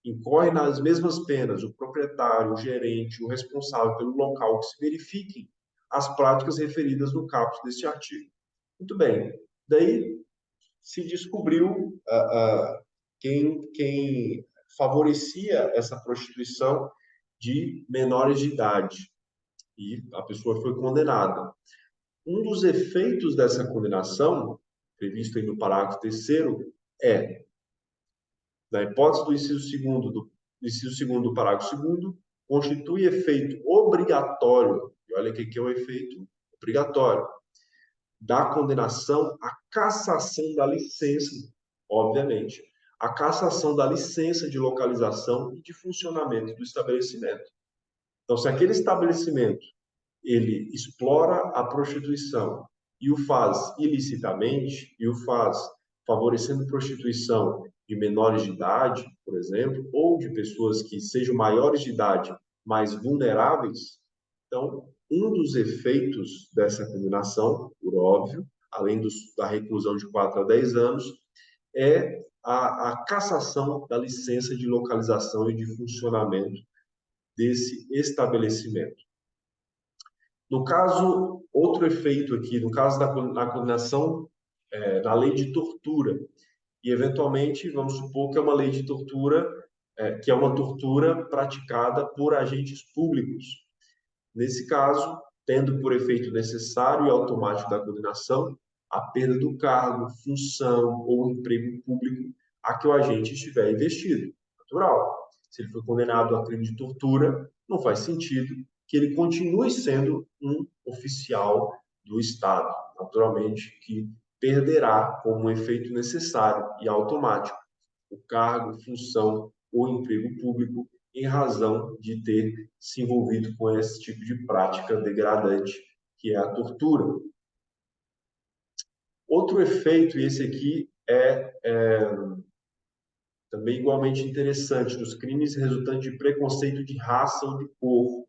Incorre nas mesmas penas o proprietário, o gerente, o responsável pelo local que se verifiquem as práticas referidas no caput deste artigo. Muito bem. Daí se descobriu quem favorecia essa prostituição de menores de idade e a pessoa foi condenada. Um dos efeitos dessa condenação, previsto aí no parágrafo 3º, é, na hipótese do inciso 2º do parágrafo 2º, constitui efeito obrigatório, e olha aqui que é o efeito obrigatório, da condenação a cassação da licença, obviamente, a cassação da licença de localização e de funcionamento do estabelecimento. Então, se aquele estabelecimento ele explora a prostituição e o faz ilicitamente, e o faz favorecendo prostituição de menores de idade, por exemplo, ou de pessoas que sejam maiores de idade, mais vulneráveis, então, um dos efeitos dessa condenação, por óbvio, além da reclusão de 4 a 10 anos, é a cassação da licença de localização e de funcionamento desse estabelecimento. No caso, outro efeito aqui, no caso da condenação na lei de tortura, e eventualmente, vamos supor que é uma lei de tortura, que é uma tortura praticada por agentes públicos. Nesse caso, tendo por efeito necessário e automático da condenação a perda do cargo, função ou emprego público a que o agente estiver investido. Natural. Se ele foi condenado a crime de tortura, não faz sentido que ele continue sendo um oficial do Estado. Naturalmente que perderá como um efeito necessário e automático o cargo, função ou emprego público em razão de ter se envolvido com esse tipo de prática degradante, que é a tortura. Outro efeito, e esse aqui é também igualmente interessante, dos crimes resultantes de preconceito de raça ou de cor.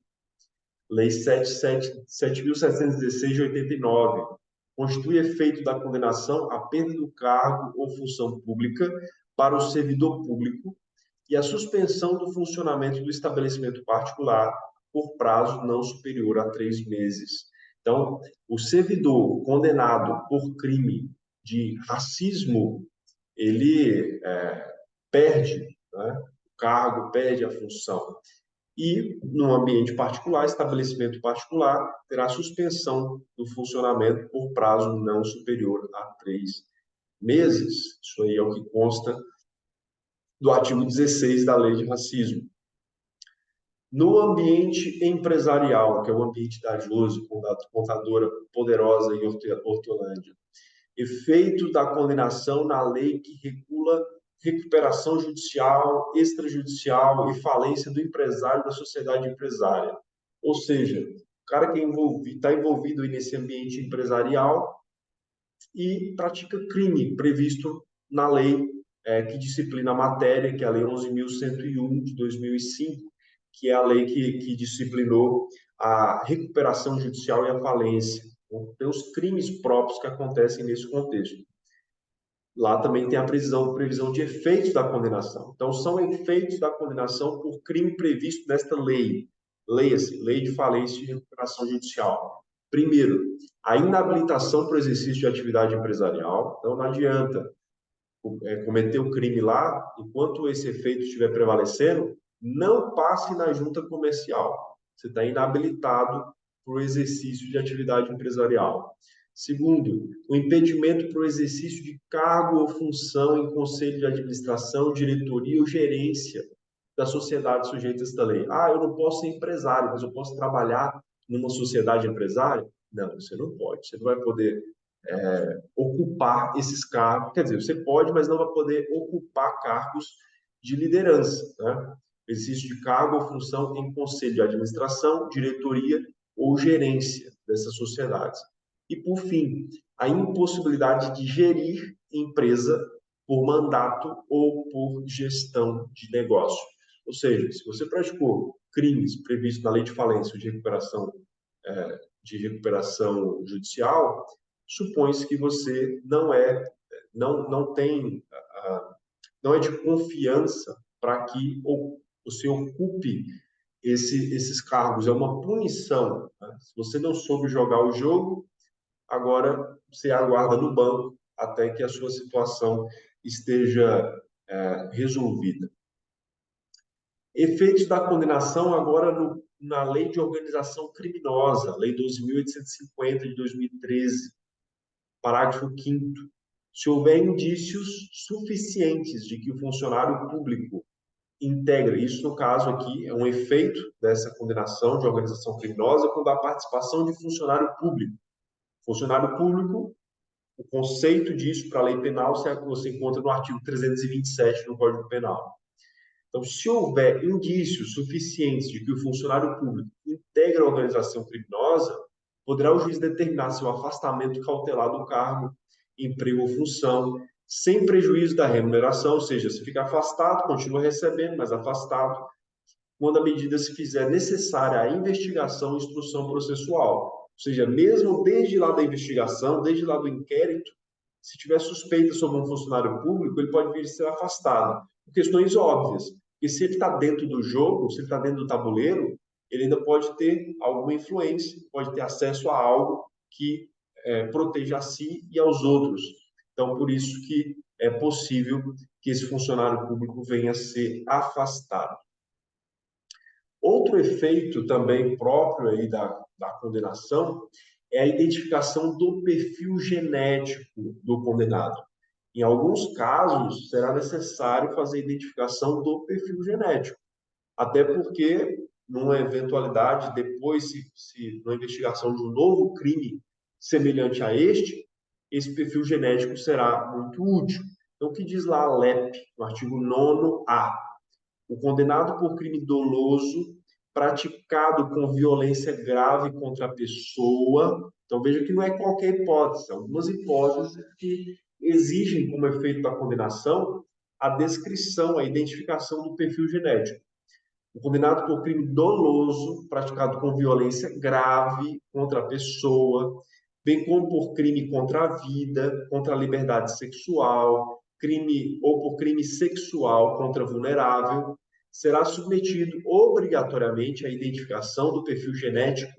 Lei 7.716 de 89. Constitui efeito da condenação a perda do cargo ou função pública para o servidor público e a suspensão do funcionamento do estabelecimento particular por prazo não superior a 3 meses. Então, o servidor condenado por crime de racismo, ele perde, né, o cargo, perde a função. E, no ambiente particular, estabelecimento particular, terá suspensão do funcionamento por prazo não superior a 3 meses. Isso aí é o que consta do artigo 16 da Lei de Racismo. No ambiente empresarial, que é o ambiente da Josi, contadora poderosa em Hortolândia, efeito da condenação na lei que regula recuperação judicial, extrajudicial e falência do empresário da sociedade empresária. Ou seja, o cara que está envolvido nesse ambiente empresarial e pratica crime previsto na lei que disciplina a matéria, que é a Lei 11.101 de 2005, que é a lei que disciplinou a recuperação judicial e a falência. Então, tem os crimes próprios que acontecem nesse contexto. Lá também tem a previsão de efeitos da condenação. Então, são efeitos da condenação por crime previsto nesta lei. Leia-se, Lei de Falência e Recuperação Judicial. Primeiro, a inabilitação para o exercício de atividade empresarial. Então, não adianta cometer o crime lá, enquanto esse efeito estiver prevalecendo, não passe na junta comercial. Você está inabilitado para o exercício de atividade empresarial. Segundo, o impedimento para o exercício de cargo ou função em conselho de administração, diretoria ou gerência da sociedade sujeita a esta lei. Eu não posso ser empresário, mas eu posso trabalhar numa sociedade empresária? Não, você não pode. Você não vai poder ocupar esses cargos. Quer dizer, você pode, mas não vai poder ocupar cargos de liderança, né? exercício de cargo ou função em conselho de administração, diretoria ou gerência dessas sociedades. E, por fim, a impossibilidade de gerir empresa por mandato ou por gestão de negócio. Ou seja, se você praticou crimes previstos na lei de falência ou de recuperação judicial, supõe-se que você não tem, não é de confiança para que você ocupe esses cargos. É uma punição. Né? Se você não soube jogar o jogo, agora você aguarda no banco até que a sua situação esteja resolvida. Efeitos da condenação agora na Lei de Organização Criminosa, Lei 12.850 de 2013, parágrafo 5º. Se houver indícios suficientes de que o funcionário público integra, isso no caso aqui é um efeito dessa condenação de organização criminosa quando a participação de funcionário público. Funcionário público, o conceito disso para a lei penal você encontra no artigo 327 do Código Penal. Então, se houver indícios suficientes de que o funcionário público integra a organização criminosa, poderá o juiz determinar seu afastamento cautelar do cargo, emprego ou função, sem prejuízo da remuneração, ou seja, se fica afastado, continua recebendo, mas afastado, quando a medida se fizer necessária à investigação e instrução processual. Ou seja, mesmo desde lá da investigação, desde lá do inquérito, se tiver suspeita sobre um funcionário público, ele pode vir a ser afastado. Por questões óbvias. E se ele está dentro do jogo, se ele está dentro do tabuleiro, ele ainda pode ter alguma influência, pode ter acesso a algo que proteja a si e aos outros. Então, por isso que é possível que esse funcionário público venha a ser afastado. Outro efeito também próprio aí da condenação é a identificação do perfil genético do condenado. Em alguns casos, será necessário fazer a identificação do perfil genético, até porque, numa eventualidade, depois, se numa investigação de um novo crime semelhante a este, esse perfil genético será muito útil. Então, o que diz lá a LEP, no artigo 9º-A? O condenado por crime doloso praticado com violência grave contra a pessoa. Então, veja que não é qualquer hipótese. Algumas hipóteses que exigem, como efeito da condenação, a descrição, a identificação do perfil genético. O condenado por crime doloso praticado com violência grave contra a pessoa, bem como por crime contra a vida, contra a liberdade sexual, crime ou por crime sexual contra vulnerável, será submetido obrigatoriamente à identificação do perfil genético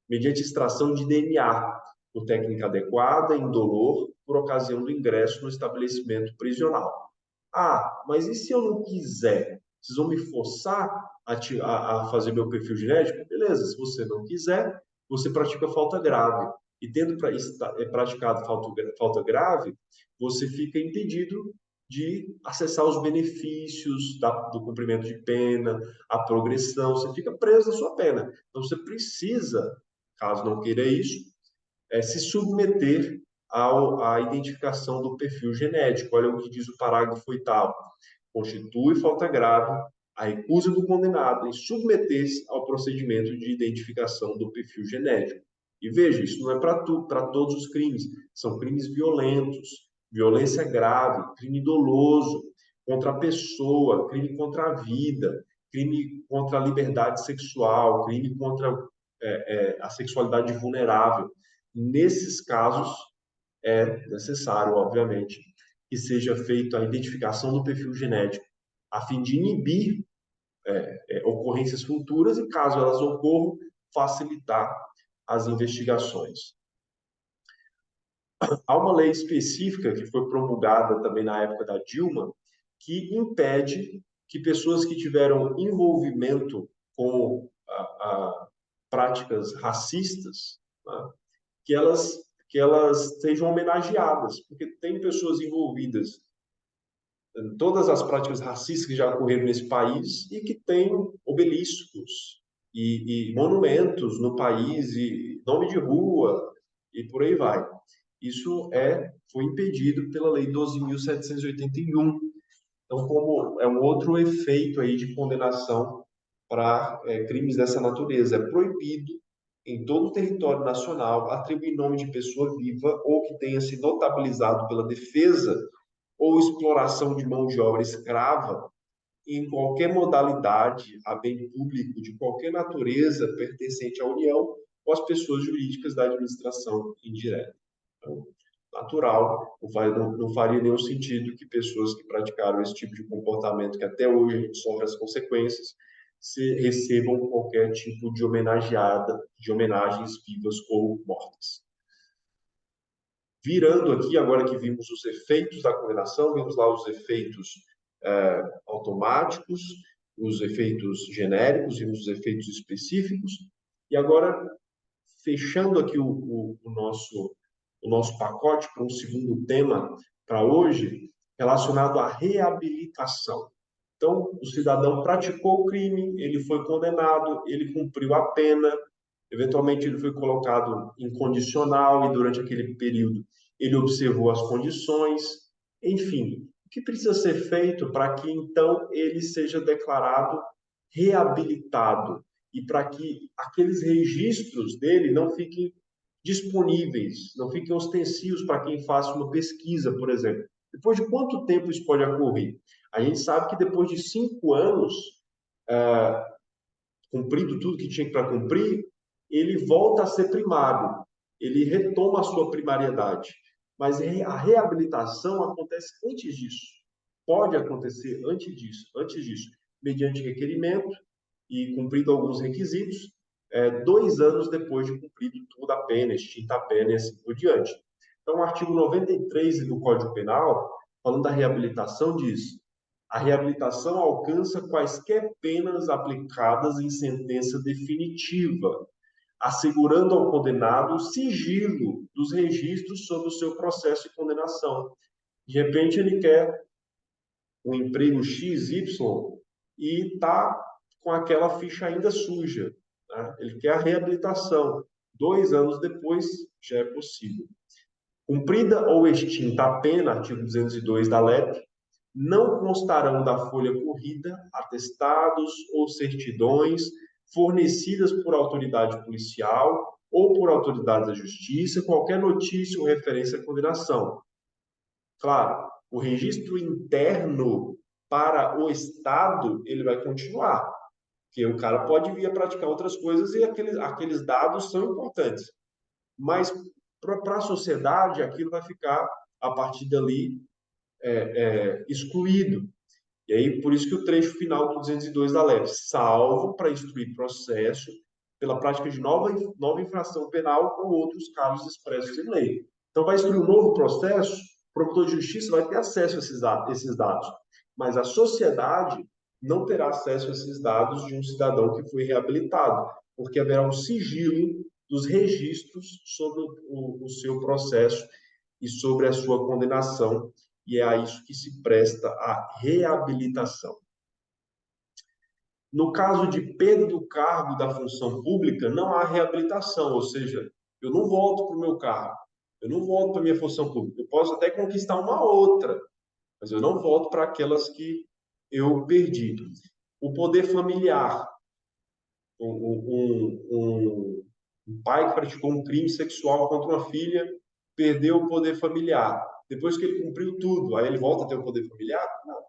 mediante extração de DNA, por técnica adequada, indolor, por ocasião do ingresso no estabelecimento prisional. Ah, mas e se eu não quiser? Vocês vão me forçar a fazer meu perfil genético? Beleza, se você não quiser, você pratica falta grave. E tendo praticado falta grave, você fica impedido de acessar os benefícios do cumprimento de pena, a progressão, você fica preso na sua pena. Então, você precisa, caso não queira isso, se submeter à identificação do perfil genético. Olha o que diz o parágrafo 8º. Constitui falta grave a recusa do condenado em submeter-se ao procedimento de identificação do perfil genético. E veja, isso não é para todos os crimes. São crimes violentos, violência grave, crime doloso contra a pessoa, crime contra a vida, crime contra a liberdade sexual, crime contra a sexualidade vulnerável. Nesses casos, é necessário, obviamente, que seja feita a identificação do perfil genético, a fim de inibir ocorrências futuras e, caso elas ocorram, facilitar as investigações. Há uma lei específica que foi promulgada também na época da Dilma, que impede que pessoas que tiveram envolvimento com práticas racistas, né, que elas sejam homenageadas, porque tem pessoas envolvidas em todas as práticas racistas que já ocorreram nesse país e que têm obeliscos e monumentos no país, e nome de rua, e por aí vai. Isso foi impedido pela Lei 12.781, Então, como é um outro efeito aí de condenação para crimes dessa natureza, é proibido em todo o território nacional atribuir nome de pessoa viva ou que tenha se notabilizado pela defesa ou exploração de mão de obra escrava em qualquer modalidade a bem público de qualquer natureza pertencente à União ou às pessoas jurídicas da administração indireta. Então, natural, não faria nenhum sentido que pessoas que praticaram esse tipo de comportamento, que até hoje a gente sofre as consequências, recebam qualquer tipo de de homenagens vivas ou mortas. Virando aqui, agora que vimos os efeitos da condenação, vimos lá os efeitos automáticos, os efeitos genéricos, vimos os efeitos específicos, e agora, fechando aqui o nosso pacote para um segundo tema para hoje, relacionado à reabilitação. Então, o cidadão praticou o crime, ele foi condenado, ele cumpriu a pena, eventualmente ele foi colocado em condicional e durante aquele período ele observou as condições, enfim, o que precisa ser feito para que então ele seja declarado reabilitado e para que aqueles registros dele não fiquem disponíveis, não fiquem ostensivos para quem faça uma pesquisa, por exemplo. Depois de quanto tempo isso pode ocorrer? A gente sabe que depois de 5 anos, cumprido tudo que tinha para cumprir, ele volta a ser primário, ele retoma a sua primariedade. Mas a reabilitação acontece antes disso. Pode acontecer antes disso, mediante requerimento e cumprido alguns requisitos, 2 anos depois de cumprido toda a pena, extinta a pena e assim por diante. Então, o artigo 93 do Código Penal, falando da reabilitação, diz: a reabilitação alcança quaisquer penas aplicadas em sentença definitiva, assegurando ao condenado o sigilo dos registros sobre o seu processo de condenação. De repente, ele quer um emprego XY e está com aquela ficha ainda suja. Né? Ele quer a reabilitação. 2 anos depois, já é possível. Cumprida ou extinta a pena, artigo 202 da LEP, não constarão da folha corrida atestados ou certidões fornecidas por autoridade policial ou por autoridade da justiça, qualquer notícia ou referência à condenação. Claro, o registro interno para o Estado, ele vai continuar, porque o cara pode vir a praticar outras coisas e aqueles dados são importantes. Mas para a sociedade, aquilo vai ficar, a partir dali, excluído. E aí, por isso que o trecho final do 202 da LEP, salvo para instruir processo pela prática de nova infração penal ou outros casos expressos em lei. Então, vai instruir um novo processo, o promotor de justiça vai ter acesso a esses dados, mas a sociedade não terá acesso a esses dados de um cidadão que foi reabilitado, porque haverá um sigilo dos registros sobre o seu processo e sobre a sua condenação, e é a isso que se presta a reabilitação. No caso de perda do cargo da função pública, não há reabilitação, ou seja, eu não volto para o meu cargo, eu não volto para a minha função pública. Eu posso até conquistar uma outra, mas eu não volto para aquelas que eu perdi. O poder familiar. Um pai que praticou um crime sexual contra uma filha perdeu o poder familiar. Depois que ele cumpriu tudo, aí ele volta a ter o poder familiar? Não.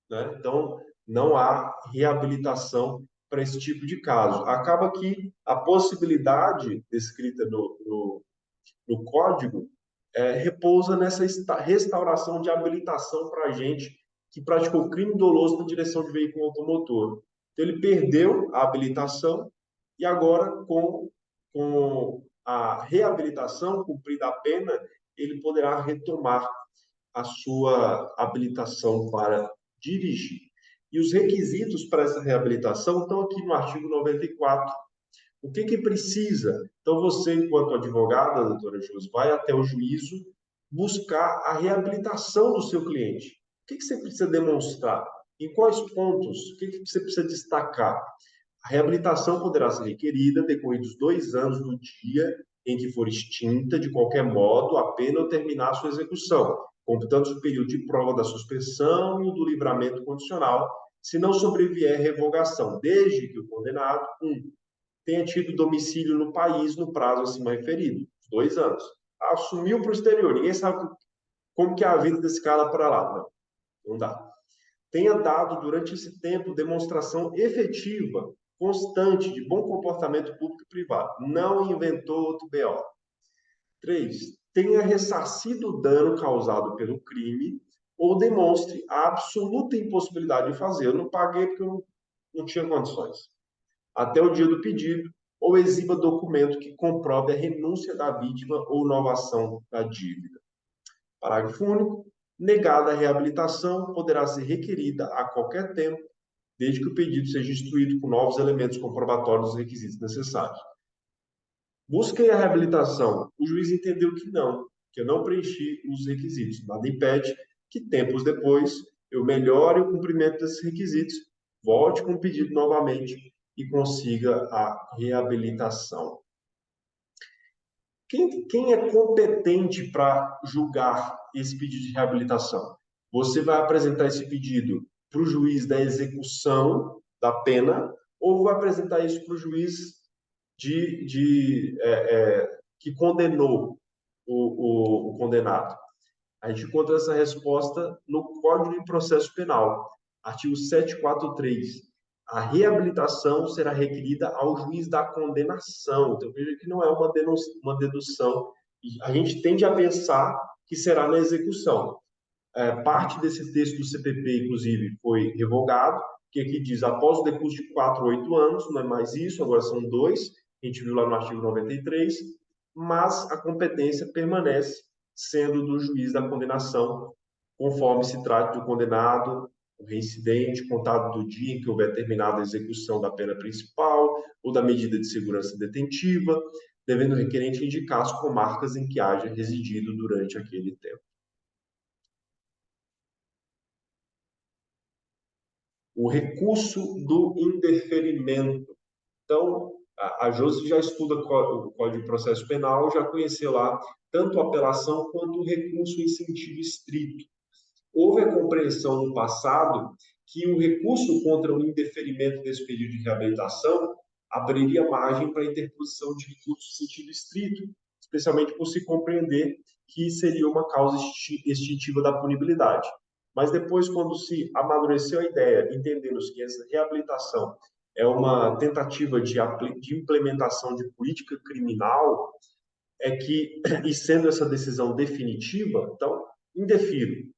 Né? Então, não há reabilitação para esse tipo de caso. Acaba que a possibilidade descrita no código repousa nessa restauração de habilitação para a gente que praticou crime doloso na direção de veículo automotor. Então, ele perdeu a habilitação e agora, com a reabilitação, cumprida a pena, ele poderá retomar a sua habilitação para dirigir. E os requisitos para essa reabilitação estão aqui no artigo 94. O que precisa? Então, você, enquanto advogada, doutora Jus, vai até o juízo buscar a reabilitação do seu cliente. O que você precisa demonstrar? Em quais pontos? O que você precisa destacar? A reabilitação poderá ser requerida decorridos 2 anos do dia em que for extinta, de qualquer modo, a pena ou terminar a sua execução. computando-se o período de prova da suspensão e o do livramento condicional, se não sobrevier revogação, desde que o condenado, tenha tido domicílio no país no prazo acima referido, 2 anos. Assumiu para o exterior, ninguém sabe como que é a vida desse cara para lá. Não dá. Tenha dado, durante esse tempo, demonstração efetiva, constante, de bom comportamento público e privado. Não inventou outro BO. 3. Tenha ressarcido o dano causado pelo crime ou demonstre a absoluta impossibilidade de fazer. Eu não paguei porque eu não tinha condições. Até o dia do pedido, ou exiba documento que comprove a renúncia da vítima ou novação da dívida. Parágrafo único. Negada a reabilitação, poderá ser requerida a qualquer tempo, desde que o pedido seja instruído com novos elementos comprobatórios dos requisitos necessários. Busquei a reabilitação. O juiz entendeu que eu não preenchi os requisitos. Nada impede que, tempos depois, eu melhore o cumprimento desses requisitos, volte com o pedido novamente e consiga a reabilitação. Quem é competente para julgar esse pedido de reabilitação? Você vai apresentar esse pedido para o juiz da execução da pena ou vai apresentar isso para o juiz que condenou o condenado? A gente encontra essa resposta no Código de Processo Penal, artigo 743. A reabilitação será requerida ao juiz da condenação. Então, veja que não é uma dedução. A gente tende a pensar que será na execução. Parte desse texto do CPP, inclusive, foi revogado, que aqui diz, após o decurso de 4 ou 8 anos, não é mais isso, agora são 2, a gente viu lá no artigo 93, mas a competência permanece sendo do juiz da condenação, conforme se trate do condenado, o reincidente, contado do dia em que houver terminado a execução da pena principal ou da medida de segurança detentiva, devendo o requerente indicar as comarcas em que haja residido durante aquele tempo. O recurso do indeferimento. Então, a Josi já estuda o Código de Processo Penal, já conheceu lá tanto a apelação quanto o recurso em sentido estrito. Houve a compreensão no passado que o recurso contra o indeferimento desse pedido de reabilitação abriria margem para a interposição de recurso em sentido estrito, especialmente por se compreender que seria uma causa extintiva da punibilidade. Mas depois, quando se amadureceu a ideia, entendemos que essa reabilitação é uma tentativa de implementação de política criminal, e sendo essa decisão definitiva, então, indefiro,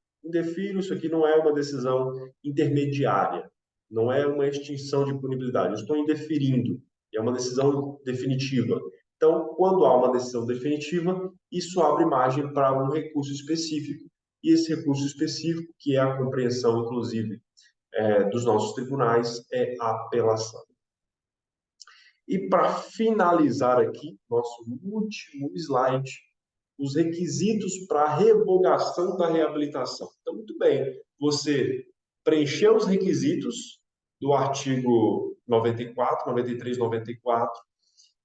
isso aqui não é uma decisão intermediária, não é uma extinção de punibilidade, eu estou indeferindo, é uma decisão definitiva. Então, quando há uma decisão definitiva, isso abre margem para um recurso específico, e esse recurso específico, que é a compreensão, inclusive, dos nossos tribunais, é a apelação. E para finalizar aqui, nosso último slide, os requisitos para a revogação da reabilitação. Então, muito bem, você preencheu os requisitos do artigo 94, 93, 94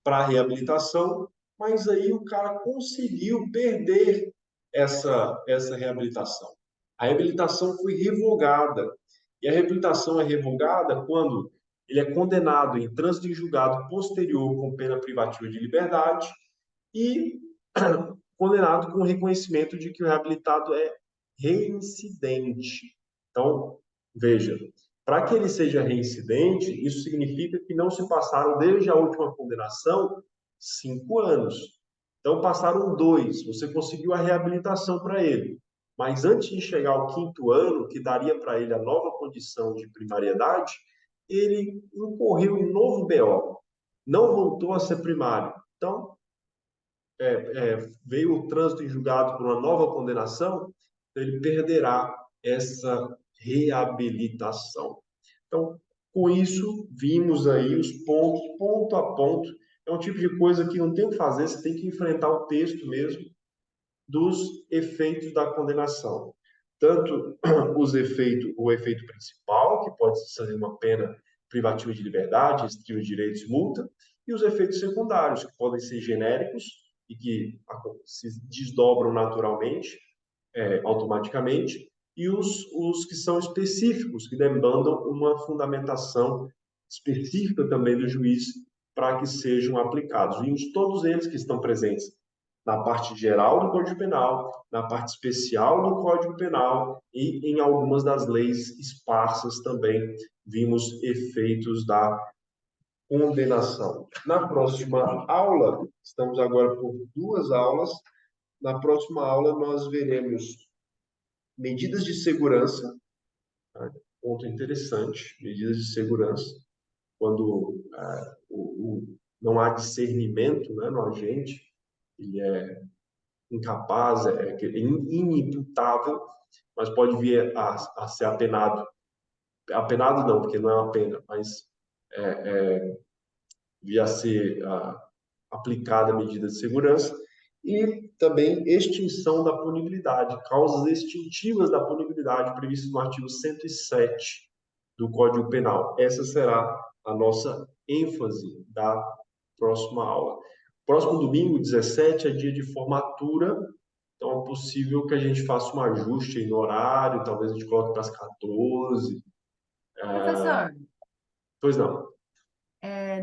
para a reabilitação, mas aí o cara conseguiu perder essa reabilitação. A reabilitação foi revogada. E a reabilitação é revogada quando ele é condenado em trânsito em julgado posterior com pena privativa de liberdade e condenado com reconhecimento de que o reabilitado é reincidente. Então, veja, para que ele seja reincidente, isso significa que não se passaram, desde a última condenação, 5 anos. Então, passaram 2, você conseguiu a reabilitação para ele. Mas antes de chegar ao 5º ano, que daria para ele a nova condição de primariedade, ele incorreu em novo BO, não voltou a ser primário. Então, veio o trânsito em julgado por uma nova condenação, ele perderá essa reabilitação. Então, com isso, vimos aí os pontos, ponto a ponto. É um tipo de coisa que não tem o que fazer, você tem que enfrentar o texto mesmo dos efeitos da condenação. Tanto o efeito principal, que pode ser uma pena privativa de liberdade, restritiva de direitos, multa, e os efeitos secundários, que podem ser genéricos e que se desdobram naturalmente, automaticamente, e os que são específicos, que demandam uma fundamentação específica também do juiz para que sejam aplicados. E todos eles que estão presentes na parte geral do Código Penal, na parte especial do Código Penal e em algumas das leis esparsas também vimos efeitos da condenação. Na próxima aula, estamos agora por 2 aulas. Na próxima aula, nós veremos medidas de segurança, tá? Ponto interessante, medidas de segurança, quando não há discernimento, né, no agente, ele é incapaz, é inimputável, mas pode vir a ser apenado. Apenado não, porque não é uma pena, mas vir a ser aplicada a medida de segurança, e também extinção da punibilidade, causas extintivas da punibilidade previstas no artigo 107 do Código Penal. Essa será a nossa ênfase da próxima aula. Próximo domingo, 17, é dia de formatura, então é possível que a gente faça um ajuste aí no horário, talvez a gente coloque para as 14. Professor, Pois não.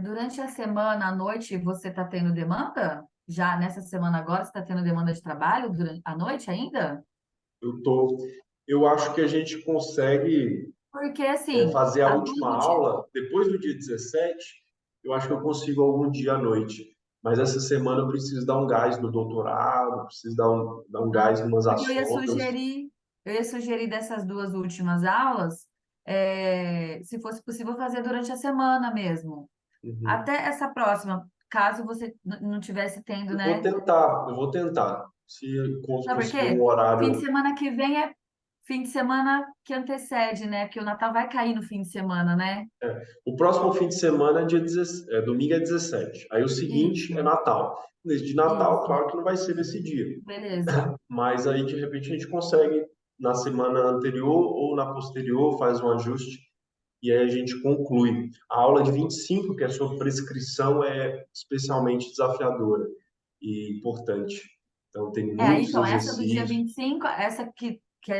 durante a semana, à noite, você está tendo demanda? Já nessa semana agora, você está tendo demanda de trabalho durante à noite ainda? Eu acho que a gente consegue Porque, assim, fazer a última aluno de... aula depois do dia 17. Eu acho que eu consigo algum dia à noite. Mas essa semana eu preciso dar um gás no doutorado, preciso dar um gás em umas Porque ações. eu ia sugerir dessas duas últimas aulas, se fosse possível fazer durante a semana mesmo. Uhum. Até essa próxima, caso você não tivesse tendo, né? Eu vou tentar. Se eu Sabe por conseguir um quê? Fim de horário. semana que vem é fim de semana que antecede, né? Que o Natal vai cair no fim de semana, né? O próximo fim de semana é domingo é 17. Aí o seguinte é Isso, Natal. Nesse de Natal, isso. claro que não vai ser nesse dia. Beleza. Mas aí, de repente, a gente consegue, na semana anterior ou na posterior, faz um ajuste e aí a gente conclui. A aula de 25, que é sobre prescrição, é especialmente desafiadora e importante. Então, tem muitos Então, essa do dia exercícios. 25, essa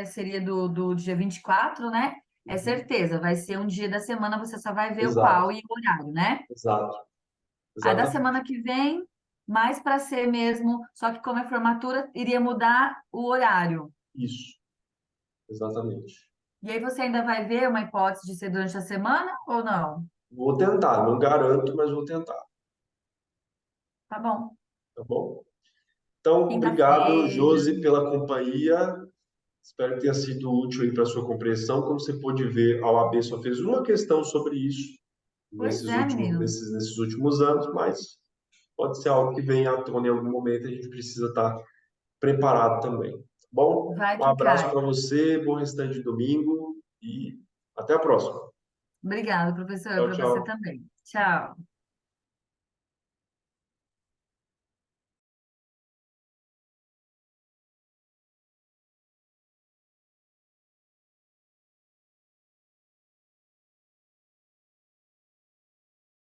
seria do dia 24, né? É Uhum. certeza, vai ser um dia da semana, você só vai ver o Exato, qual e o horário, né? exato, A da exatamente. semana que vem, mais para ser mesmo, só que como é formatura, iria mudar o horário. Isso, exatamente. E aí você ainda vai ver uma hipótese de ser durante a semana ou não? Vou tentar, não garanto, mas vou tentar, Tá bom. tá bom? Então, obrigado, Quinta-feira. Josi, pela companhia. Espero que tenha sido útil aí para a sua compreensão. Como você pôde ver, a OAB só fez uma questão sobre isso Pois é, menino. nesses últimos anos, mas pode ser algo que venha à tona em algum momento, a gente precisa estar preparado também. Tá bom? Vai Um que abraço cai. para você, bom restante de domingo e até a próxima. Obrigada, professor, Tchau, para você tchau. também. Tchau.